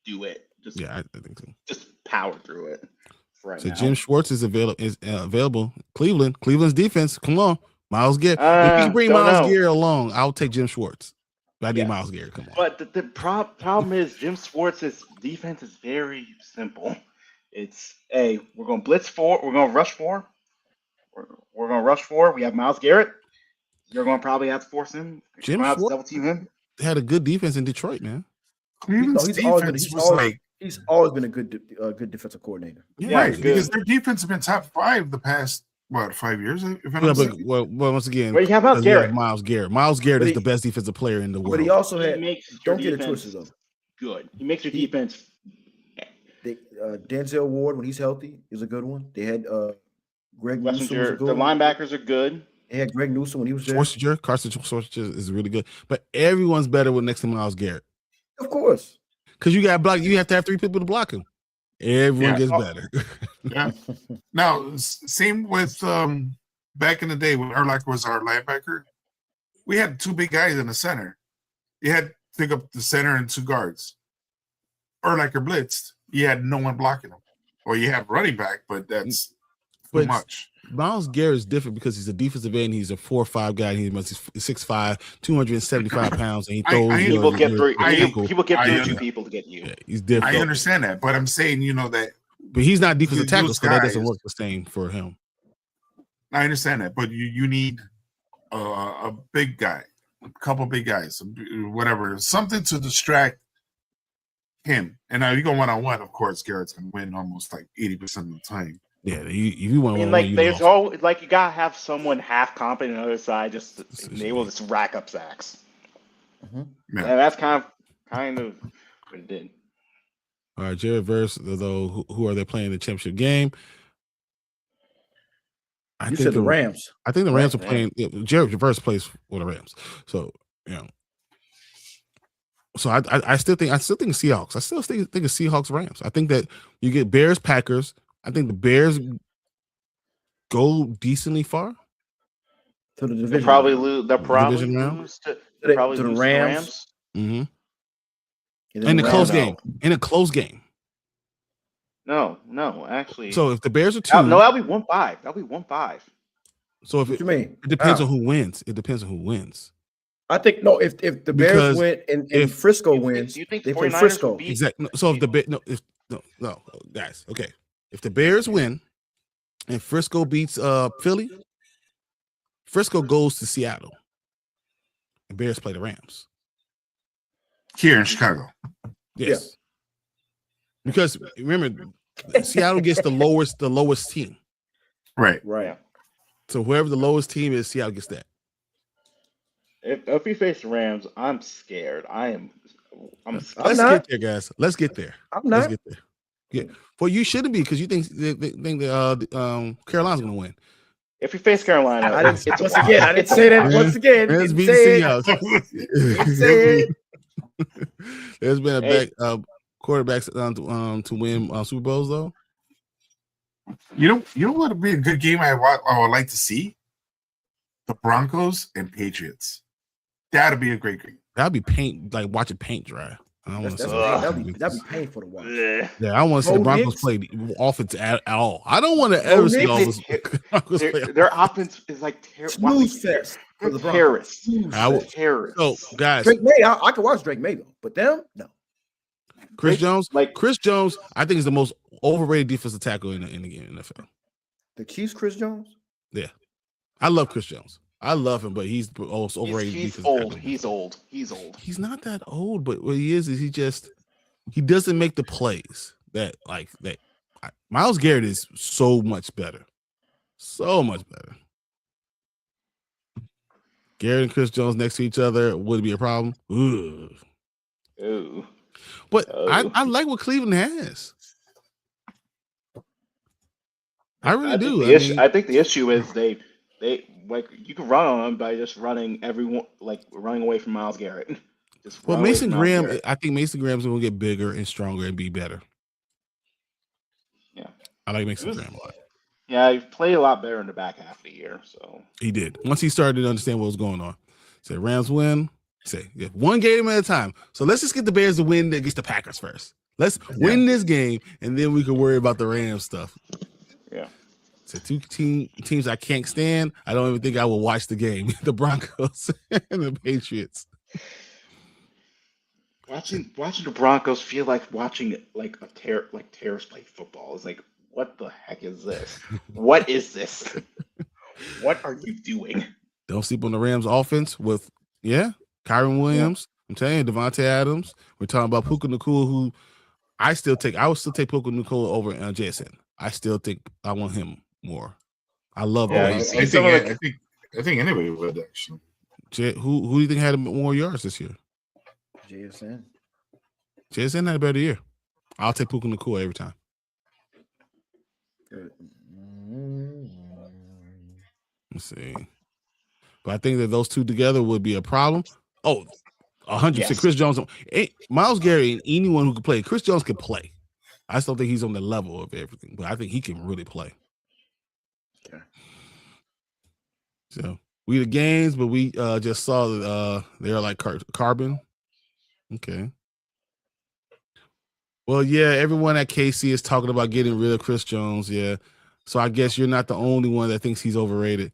do it. I think so. Just power through it. Right now. Jim Schwartz is available. Cleveland's defense. Come on, Myles Garrett. If you can bring Myles Garrett along, I'll take Jim Schwartz. I need Myles Garrett. Come on. But the problem is Jim Schwartz's defense is very simple. It's we're going to blitz 4. We're going to rush 4. We're going to rush 4. We have Myles Garrett. You're going to probably have to force him. Jim Schwartz double team him. Had a good defense in Detroit, man. He's always been a good defensive coordinator. Yeah, right, because their defense has been top 5 the past 5 years. Well, once again, you have Myles Garrett. Miles Garrett is the best defensive player in the world. But he also don't get it twisted though. Good. He makes your defense. Denzel Ward, when he's healthy, is a good one. They had Greg Newsome. The linebackers are good. They had Greg Newsome when he was there. Carson Schwarzenegger is really good, but everyone's better with next to Myles Garrett. Of course, because you got block. You have to have 3 people to block him. Everyone gets better. Yeah. Now, same with back in the day when Urlacher was our linebacker. We had 2 big guys in the center. You had to pick up the center and 2 guards. Urlacher blitzed. You had no one blocking him, or you have running back, but that's too much. Myles Garrett is different because he's a defensive end. He's a 4'5" guy. He's 6'5", 275 pounds, and he throws. People get through 2 people to get you. Yeah, he's different. I understand that, but I'm saying that. But he's not defensive tackle, so that doesn't work the same for him. I understand that, but you need a big guy, a couple big guys, whatever, something to distract him. And now you go 1-on-1, of course, Garrett's gonna win almost like 80% of the time. Yeah, you want to like there's always you gotta have someone half competent on the other side just able to rack up sacks. Mm-hmm. Yeah. And that's kind of what it did. All right, Jared Verse, though, who are they playing the championship game? I think the Rams. I think the Rams are playing. Jared Verse plays for the Rams, so So I still think Seahawks. I still think of Seahawks Rams. I think that you get Bears Packers. I think the Bears go decently far to the division. They'll probably lose to the Rams. Mm-hmm. In a close game. No, actually. So if the Bears are 2, that'll be 1-5. That'll be 1-5. So if what you mean? It depends on who wins. It depends on who wins. I think if the Bears win and Frisco wins, you think they play Frisco. Exactly. So if the guys, okay. If the Bears win and Frisco beats Philly, Frisco goes to Seattle. The Bears play the Rams. Here in Chicago. Yes. Yeah. Because remember, Seattle gets the lowest team. Right. Right. So whoever the lowest team is, Seattle gets that. If we face the Rams, I'm scared. I'm scared. Let's not. get there, guys. Let's get there. I'm Let's not. get there. Yeah. Well, you shouldn't be because you think Carolina's going to win. If we face Carolina, I didn't, it's a once wash. again, I didn't say that. Once again, Rams didn't beat the say it. Seahawks. Say it. There's been a Hey. quarterbacks to win Super Bowls though. You know what would be a good game I would like to see? The Broncos and Patriots. That'd be a great game. That'd be paint like watching paint dry. I don't want to see That'd be painful to watch. Bleh. Yeah, I don't want to see the Bo Broncos Nix? play the offense at all. I don't want to ever see all this. Broncos play. Their offense is like Snooze fest for They're the Broncos. terrorists. Snooze I would- fest. Terrorists. So, guys, Drake May, I could watch Drake May though, but them, no. Chris Jones, like- Chris Jones, I think is the most overrated defensive tackle in the NFL. The Chiefs, Chris Jones. I love Chris Jones. I love him, but he's also overrated. He's defensive old. tackle. He's old. He's old. He's not that old, but what he is he doesn't make the plays that. Myles Garrett is so much better. So much better. Garrett and Chris Jones next to each other would be a problem. Ugh. Ooh. But Oh. I like what Cleveland has. I really do. I think the issue is they like you can run on them by just running running away from Myles Garrett. Just Well, run away Mason from Myles Graham, Garrett. I think Mason Graham's going to get bigger and stronger and be better. Yeah. I like Mason Graham a lot. Yeah, he played a lot better in the back half of the year. So He did. Once he started to understand what was going on. Said Rams win. Say one game at a time. So let's just get the Bears to win against the Packers first. Let's win this game, and then we can worry about the Rams stuff. yeah. So two teams I can't stand. I don't even think I will watch the game. The Broncos and the Patriots. Watching the Broncos feel like watching terrorists play football. It's like, what the heck is this? What is this? What are you doing? Don't sleep on the Rams offense with Kyron Williams. I'm telling you, Devontae Adams. We're talking about Puka Nacua, who I would still take Puka Nacua over JSN. I still think I want him more. I love Yeah, him. he's- I some of think anybody would actually. Who do you think had more yards this year? JSN. JSN had a better year. I'll take Puka Nacua every time. Let's see. But I think that those two together would be a problem. Oh, 100%. Yes. Chris Jones. Myles Garrett and anyone who can play. Chris Jones can play. I still think he's on the level of everything, but I think he can really play. Okay. So we the games, but we just saw that they're like carbon. Okay. Well, yeah, everyone at KC is talking about getting rid of Chris Jones. Yeah. So I guess you're not the only one that thinks he's overrated.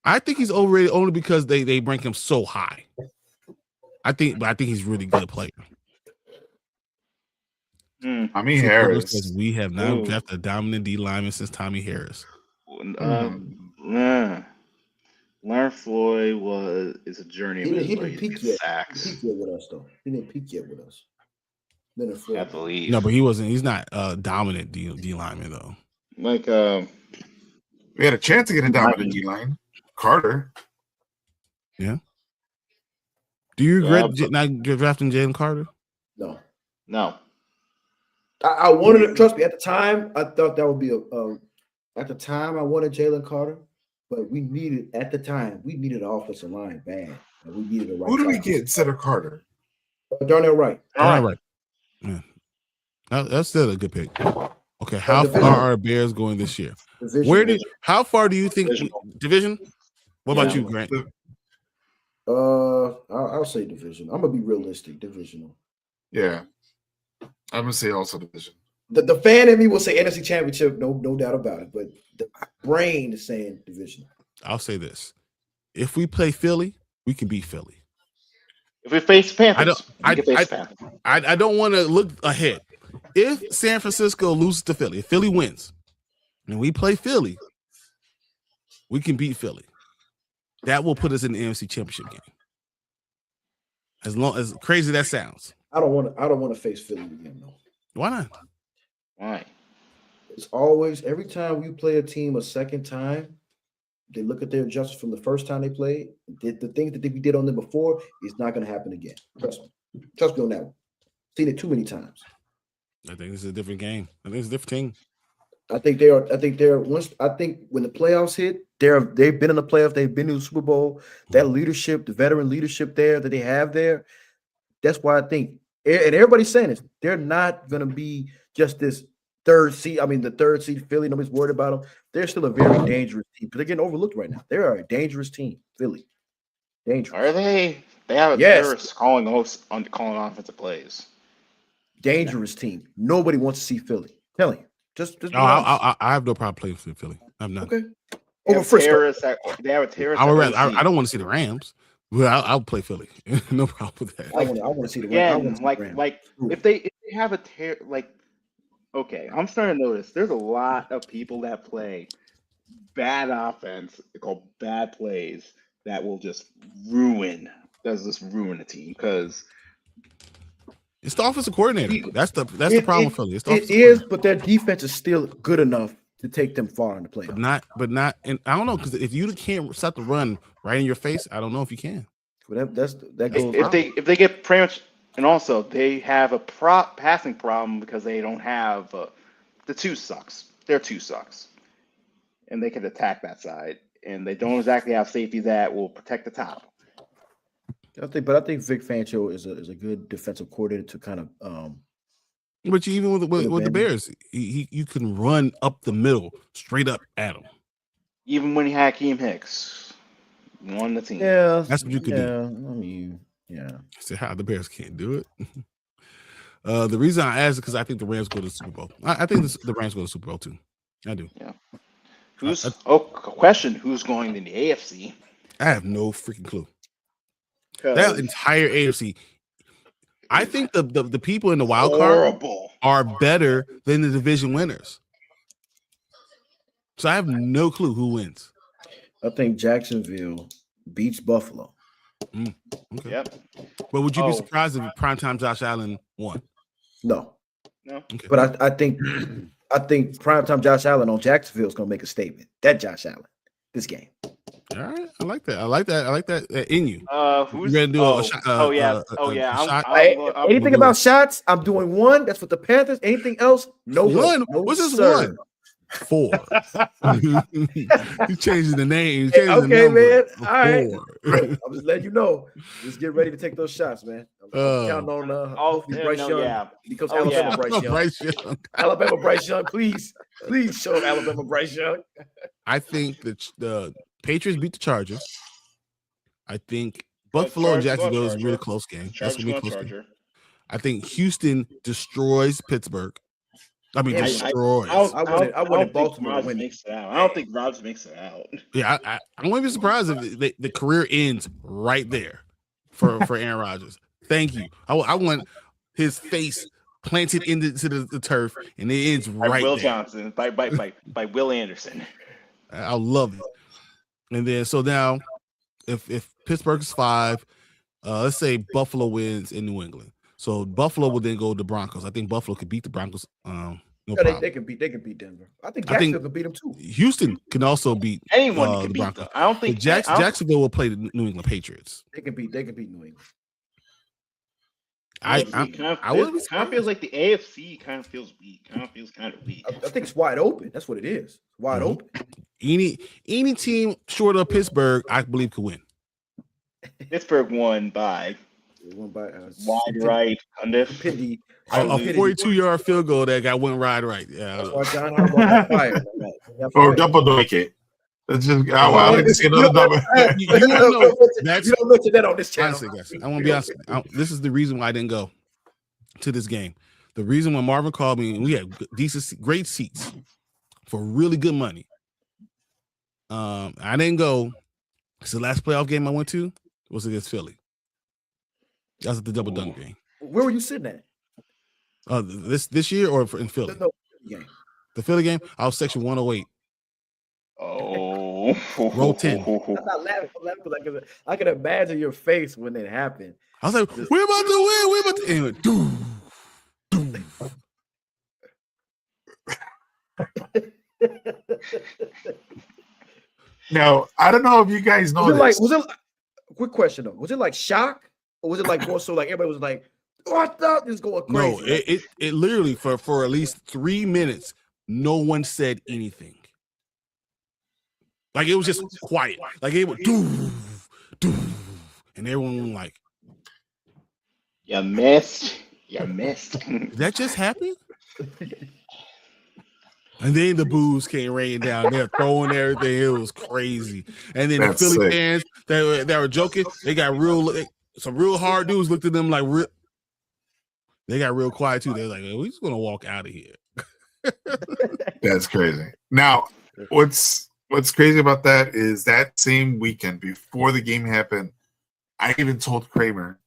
I think he's overrated only because they rank him so high. I think he's a really good player. Tommy Harris. Says we have not Ooh. drafted a dominant D lineman since Tommy Harris. Leonard Floyd is a journeyman. He but didn't he's peak getting yet. sacks. He didn't peak yet with us though. He didn't peak yet with us. Leonard Floyd. I believe. No, but he's not a dominant D lineman though. Like We had a chance to get a dominant D line. Carter. Do you regret Yeah, not drafting Jalen Carter? No. no. I wanted to trust me at the time. I thought that would be at the time I wanted Jalen Carter, but we needed an offensive line bad. And we needed a right. Who do we tackle. get instead of Carter? Darnell Wright. All right. Yeah. That's still a good pick. Okay, how division. far are Bears going this year? Division. How far do you think division? What about Yeah. you, Grant? I'll say division. I'm gonna be realistic. Divisional. Yeah. I'm gonna say also division. The fan in me will say NFC Championship, no doubt about it. But the brain is saying divisional. I'll say this: if we play Philly, we can beat Philly. If we face Panthers, I we can face Panthers. I don't want to look ahead. If San Francisco loses to Philly, if Philly wins, and we play Philly, we can beat Philly. That will put us in the NFC Championship game. As crazy that sounds. I don't want to face Philly again though. Why not? Why? It's always every time we play a team a second time, They look at their adjustments from the first time they played. The things that we did on them before is not going to happen again. Trust me. Trust me on that one. Seen it too many times. I think this is a different game. I think it's a different team. I think when the playoffs hit, they've been in the playoffs, they've been to the Super Bowl. That leadership, the veteran leadership there that they have there, that's why I think, and everybody's saying this, they're not going to be just this third seed. I mean, the third seed Philly, nobody's worried about them. They're still a very dangerous team because they're getting overlooked right now. They are a dangerous team, Philly. Dangerous. Are they? They have a terrorist calling offensive plays. Dangerous team. Nobody wants to see Philly. Telling you. Just I have no problem playing for Philly. I'm not. Okay. Over Frisco. They have a terrorist. I don't want to see the Rams. Well, I'll play Philly. No problem with that. I want to see the Rams. Like if they have a okay, I'm starting to notice there's a lot of people that play bad offense, they're called bad plays, that will just ruin a team because it's the offensive coordinator. That's the problem with Philly. It is, but their defense is still good enough to take them far in the playoffs. But not, and I don't know, because if you can't stop the run right in your face, I don't know if you can. But that goes. If they get pretty much, and also they have a passing problem because they don't have the two sucks. Their two sucks, and they can attack that side, and they don't exactly have safety that will protect the top. I think Vic Fangio is a good defensive coordinator to kind of. But even with the Bears, you can run up the middle, straight up at them. Even when he had Hakeem Hicks, won the team. Yeah, that's what you can do. I mean, yeah. So how the Bears can't do it? The reason I asked is because I think the Rams go to the Super Bowl. I think the Rams go to the Super Bowl too. I do. Yeah. Question: who's going in the AFC? I have no freaking clue. That entire AFC. I think the people in the wild card are better than the division winners. So I have no clue who wins. I think Jacksonville beats Buffalo. Okay. Yep. But would you be surprised if primetime Josh Allen won? No. Okay. But I think primetime Josh Allen on Jacksonville is going to make a statement. That Josh Allen, this game. All right, I like that. I like that in you. Who's going to do a shot? Anything about shots? I'm doing one. That's what the Panthers. Anything else? No one. No, what's this sir. one? 4. He's changing the name. Okay, man. All right. I'm just letting you know. Just get ready to take those shots, man. I'm counting on Bryce Young. Yeah. Because Alabama Bryce Young. Alabama Bryce Young. Please show Alabama Bryce Young. I think that the Patriots beat the Chargers. I think Buffalo and Jacksonville is a really close game. That's gonna be a close game. I think Houston destroys Pittsburgh. I mean, destroys. I wanted Baltimore to win. I don't think Rodgers makes it out. Yeah, I wouldn't be surprised if the career ends right there for Aaron Rodgers. Thank you. I want his face planted into the turf, and it ends right by Will there. Johnson, by Will Anderson. I love it. And then so now, if Pittsburgh is 5, let's say Buffalo wins in New England. So Buffalo will then go to the Broncos. I think Buffalo could beat the Broncos. They can beat Denver. I think Jacksonville could beat them too. Houston can also beat anyone. Can the Broncos. I don't think Jacksonville will play the New England Patriots. They can beat New England. I feels like the AFC kind of feels weak. I think it's wide open. That's what it is. Wide open. Any team short of Pittsburgh, I believe, could win. Pittsburgh won by wide right. A 42-yard field goal that got went wide right. Yeah. Or double doink it. Let's just. I like to see another double. You don't mention that on this channel. I want to be honest. This is the reason why I didn't go to this game. The reason when Marvin called me, we had great seats for really good money. I didn't go. So the last playoff game I went to was against Philly. That was the double dunk game. Where were you sitting at? This year or in Philly? The Philly game, I was section 108. Oh, row 10. I'm not laughing. I can imagine your face when it happened. I was like, we're about to win. We're about to. Anyway, Now, I don't know if you guys know this. Quick question though? Was it like shock, or was it like more so like everybody was like, "What the?" Just going crazy. No, it literally for at least 3 minutes, no one said anything. Like it was just quiet. Like it would do, and everyone was like, You missed. You missed. "Did that just happen?" And then the boos came raining down. They're throwing everything. It was crazy. And then That's the Philly sick. fans that were joking, they got some real hard dudes looked at them like they got real quiet too. They're like, "We're just gonna walk out of here." That's crazy. Now, what's crazy about that is that same weekend before the game happened, I even told Kramer,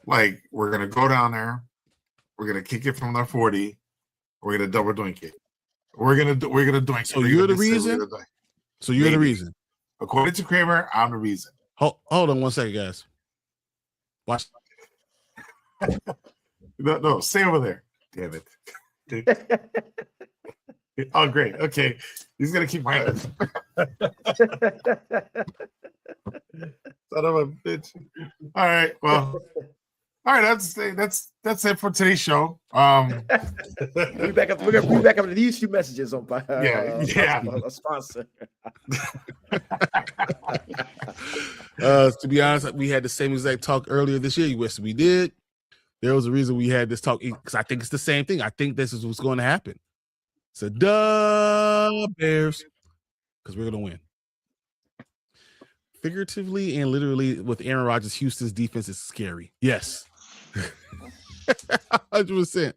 like, we're gonna go down there, we're gonna kick it from the 40, we're gonna double doink it. We're gonna doink. So you're the reason. So you're the reason. According to Kramer, I'm the reason. Hold on 1 second, guys. Watch. No, stay over there. Damn it. Oh, great. Okay, he's gonna keep my. Son of a bitch. All right. Well. All right. That's it for today's show. We're back up to these few messages on a sponsor. To be honest, we had the same exact talk earlier this year. Yes, we did. There was a reason we had this talk because I think it's the same thing. I think this is what's going to happen. So, Bears, because we're going to win. Figuratively and literally, with Aaron Rodgers, Houston's defense is scary. Yes. 100%.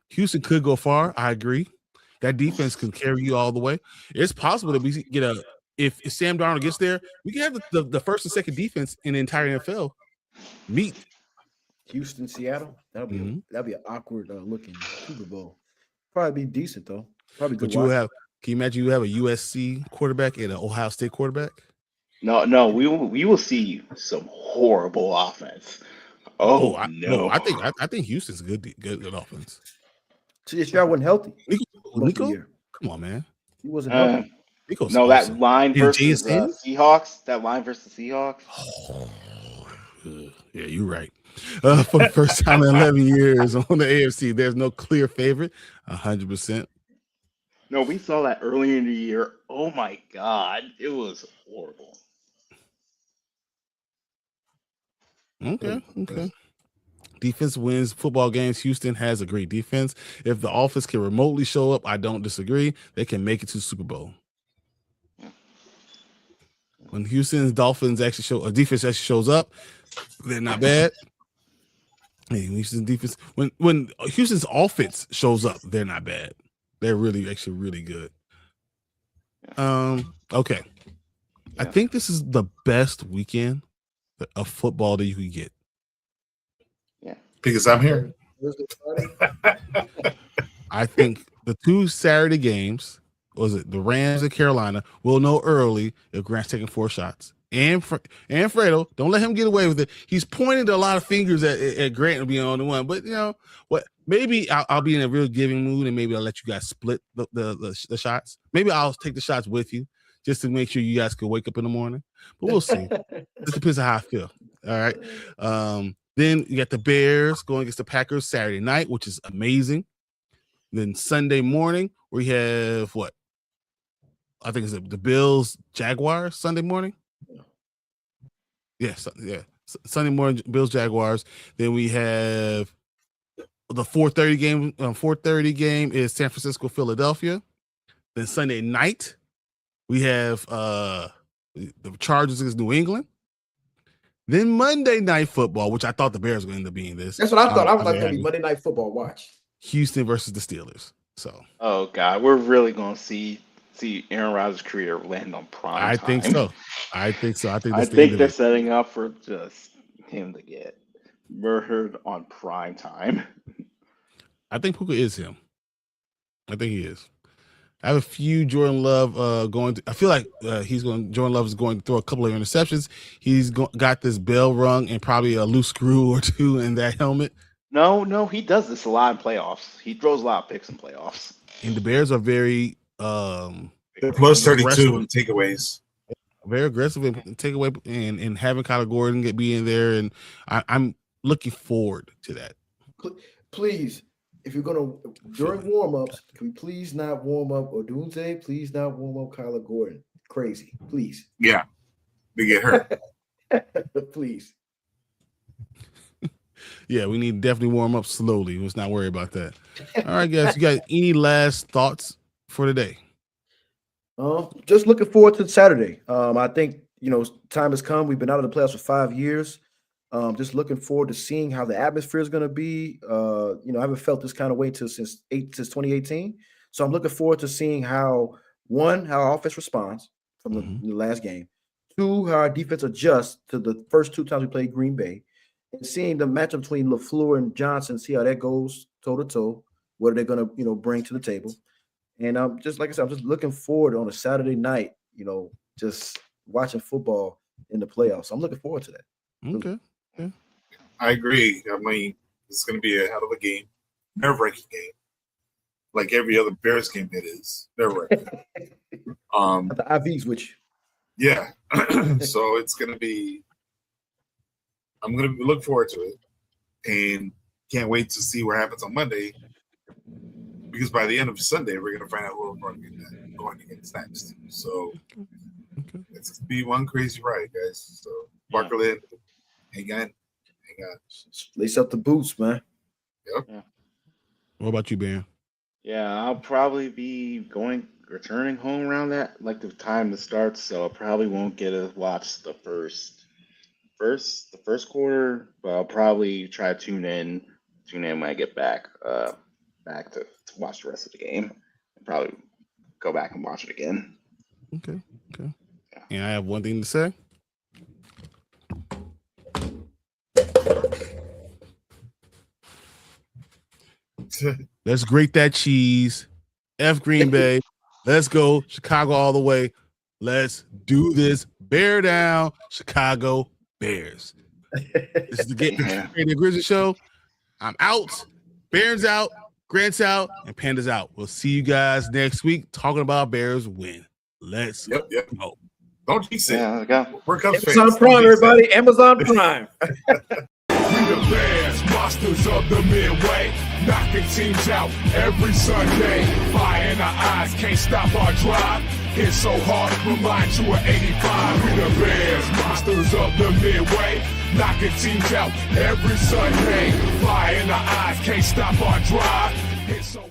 Houston could go far. I agree. That defense can carry you all the way. It's possible that we get if Sam Darnold gets there, we can have the first and second defense in the entire NFL meet. Houston, Seattle. That'll be an awkward looking Super Bowl. Probably be decent though. Probably good. But can you imagine you have a USC quarterback and an Ohio State quarterback? No, we will see some horrible offense. I think Houston's good offense. See, Stroud wasn't healthy. Nico? Come on, man. He wasn't healthy. Nico's awesome. That line versus Seahawks. That line versus the Seahawks. Oh, yeah, you're right. For the first time in 11 years on the AFC, there's no clear favorite. 100%. No, we saw that earlier in the year. Oh my God, it was horrible. Okay. Defense wins football games. Houston has a great defense. If the offense can remotely show up, I don't disagree. They can make it to the Super Bowl. When Houston's defense actually shows up, they're not bad. Hey, Houston's defense, when Houston's offense shows up, they're not bad. They're actually really good. Okay. Yeah. I think this is the best weekend of football that you could get. Yeah. Because I'm here. I think the 2 Saturday games, was it the Rams and Carolina, we'll know early if Grant's taking 4 shots. And Fredo, don't let him get away with it. He's pointing a lot of fingers at Grant and being on the one. But you know what? Maybe I'll be in a real giving mood, and maybe I'll let you guys split the shots. Maybe I'll take the shots with you just to make sure you guys can wake up in the morning. But we'll see. It depends on how I feel. All right. Then you got the Bears going against the Packers Saturday night, which is amazing. Then Sunday morning we have what? I think it's the Bills Jaguars Sunday morning. Yes, yeah. Sunday morning, Bills Jaguars. Then we have the 4:30 game. 4:30 game is San Francisco Philadelphia. Then Sunday night we have the Chargers against New England. Then Monday Night Football, which I thought the Bears were going to end up being this. That's what I thought. I was like, maybe Monday Night Football. Watch Houston versus the Steelers. So, oh God, we're really going to see Aaron Rodgers' career land on prime time. I think so. I think they're setting up for just him to get murdered on prime time. I think Puka is him. I think he is. I have a few Jordan Love I feel like Jordan Love is going to throw a couple of interceptions. He's got this bell rung and probably a loose screw or 2 in that helmet. No, he does this a lot in playoffs. He throws a lot of picks in playoffs. And the Bears are very Plus 32 aggressive. in takeaways. Very aggressive and take away and having Kyler Gordon be in there, and I'm looking forward to that. Please, if you're gonna during warm-ups, can we please not warm up Odunze? Please not warm up Kyler Gordon. Crazy, please. Yeah, they get hurt. Please. Yeah, we need to definitely warm up slowly. Let's not worry about that. All right, guys, you got any last thoughts for today? Just looking forward to Saturday. I think time has come. We've been out of the playoffs for 5 years. Just looking forward to seeing how the atmosphere is going to be. I haven't felt this kind of way since 2018. So I'm looking forward to seeing how our offense responds from the last game. 2, how our defense adjusts to the first 2 times we played Green Bay, and seeing the matchup between LaFleur and Johnson, see how that goes toe to toe. What are they going to bring to the table? And just like I said, I'm just looking forward on a Saturday night, just watching football in the playoffs. I'm looking forward to that. Okay. Yeah. I agree. I mean, it's going to be a hell of a game, nerve-wracking game, like every other Bears game it is. Nerve-wracking. The IVs, which. Yeah. So it's going to be. I'm going to look forward to it, and can't wait to see what happens on Monday. Because by the end of Sunday, we're going to find out who we're going against next. So it's going to be one crazy ride, guys. So buckle in, hang on. Lace up the boots, man. Yep. Yeah. What about you, Ben? Yeah, I'll probably be returning home around that, like the time that starts. So I probably won't get to watch the first quarter, but I'll probably try to tune in when I get back to watch the rest of the game, and probably go back and watch it again. Okay. And I have one thing to say. Let's grate that cheese. F Green Bay. Let's go Chicago all the way. Let's do this. Bear down, Chicago Bears. This is the Great Grizzly Show. I'm out. Baron's out. Grant's out, and Panda's out. We'll see you guys next week talking about Bears win. Let's go. Don't jinx it. Yeah, go. We're Amazon Prime, everybody. Amazon Prime. We the Bears, monsters of the Midway, knocking teams out every Sunday. Fire in our eyes, can't stop our drive. Hit so hard, remind you of 85. We the Bears, monsters of the Midway, knocking teams out every Sunday. Fire in our eyes, can't stop our drive. Hit so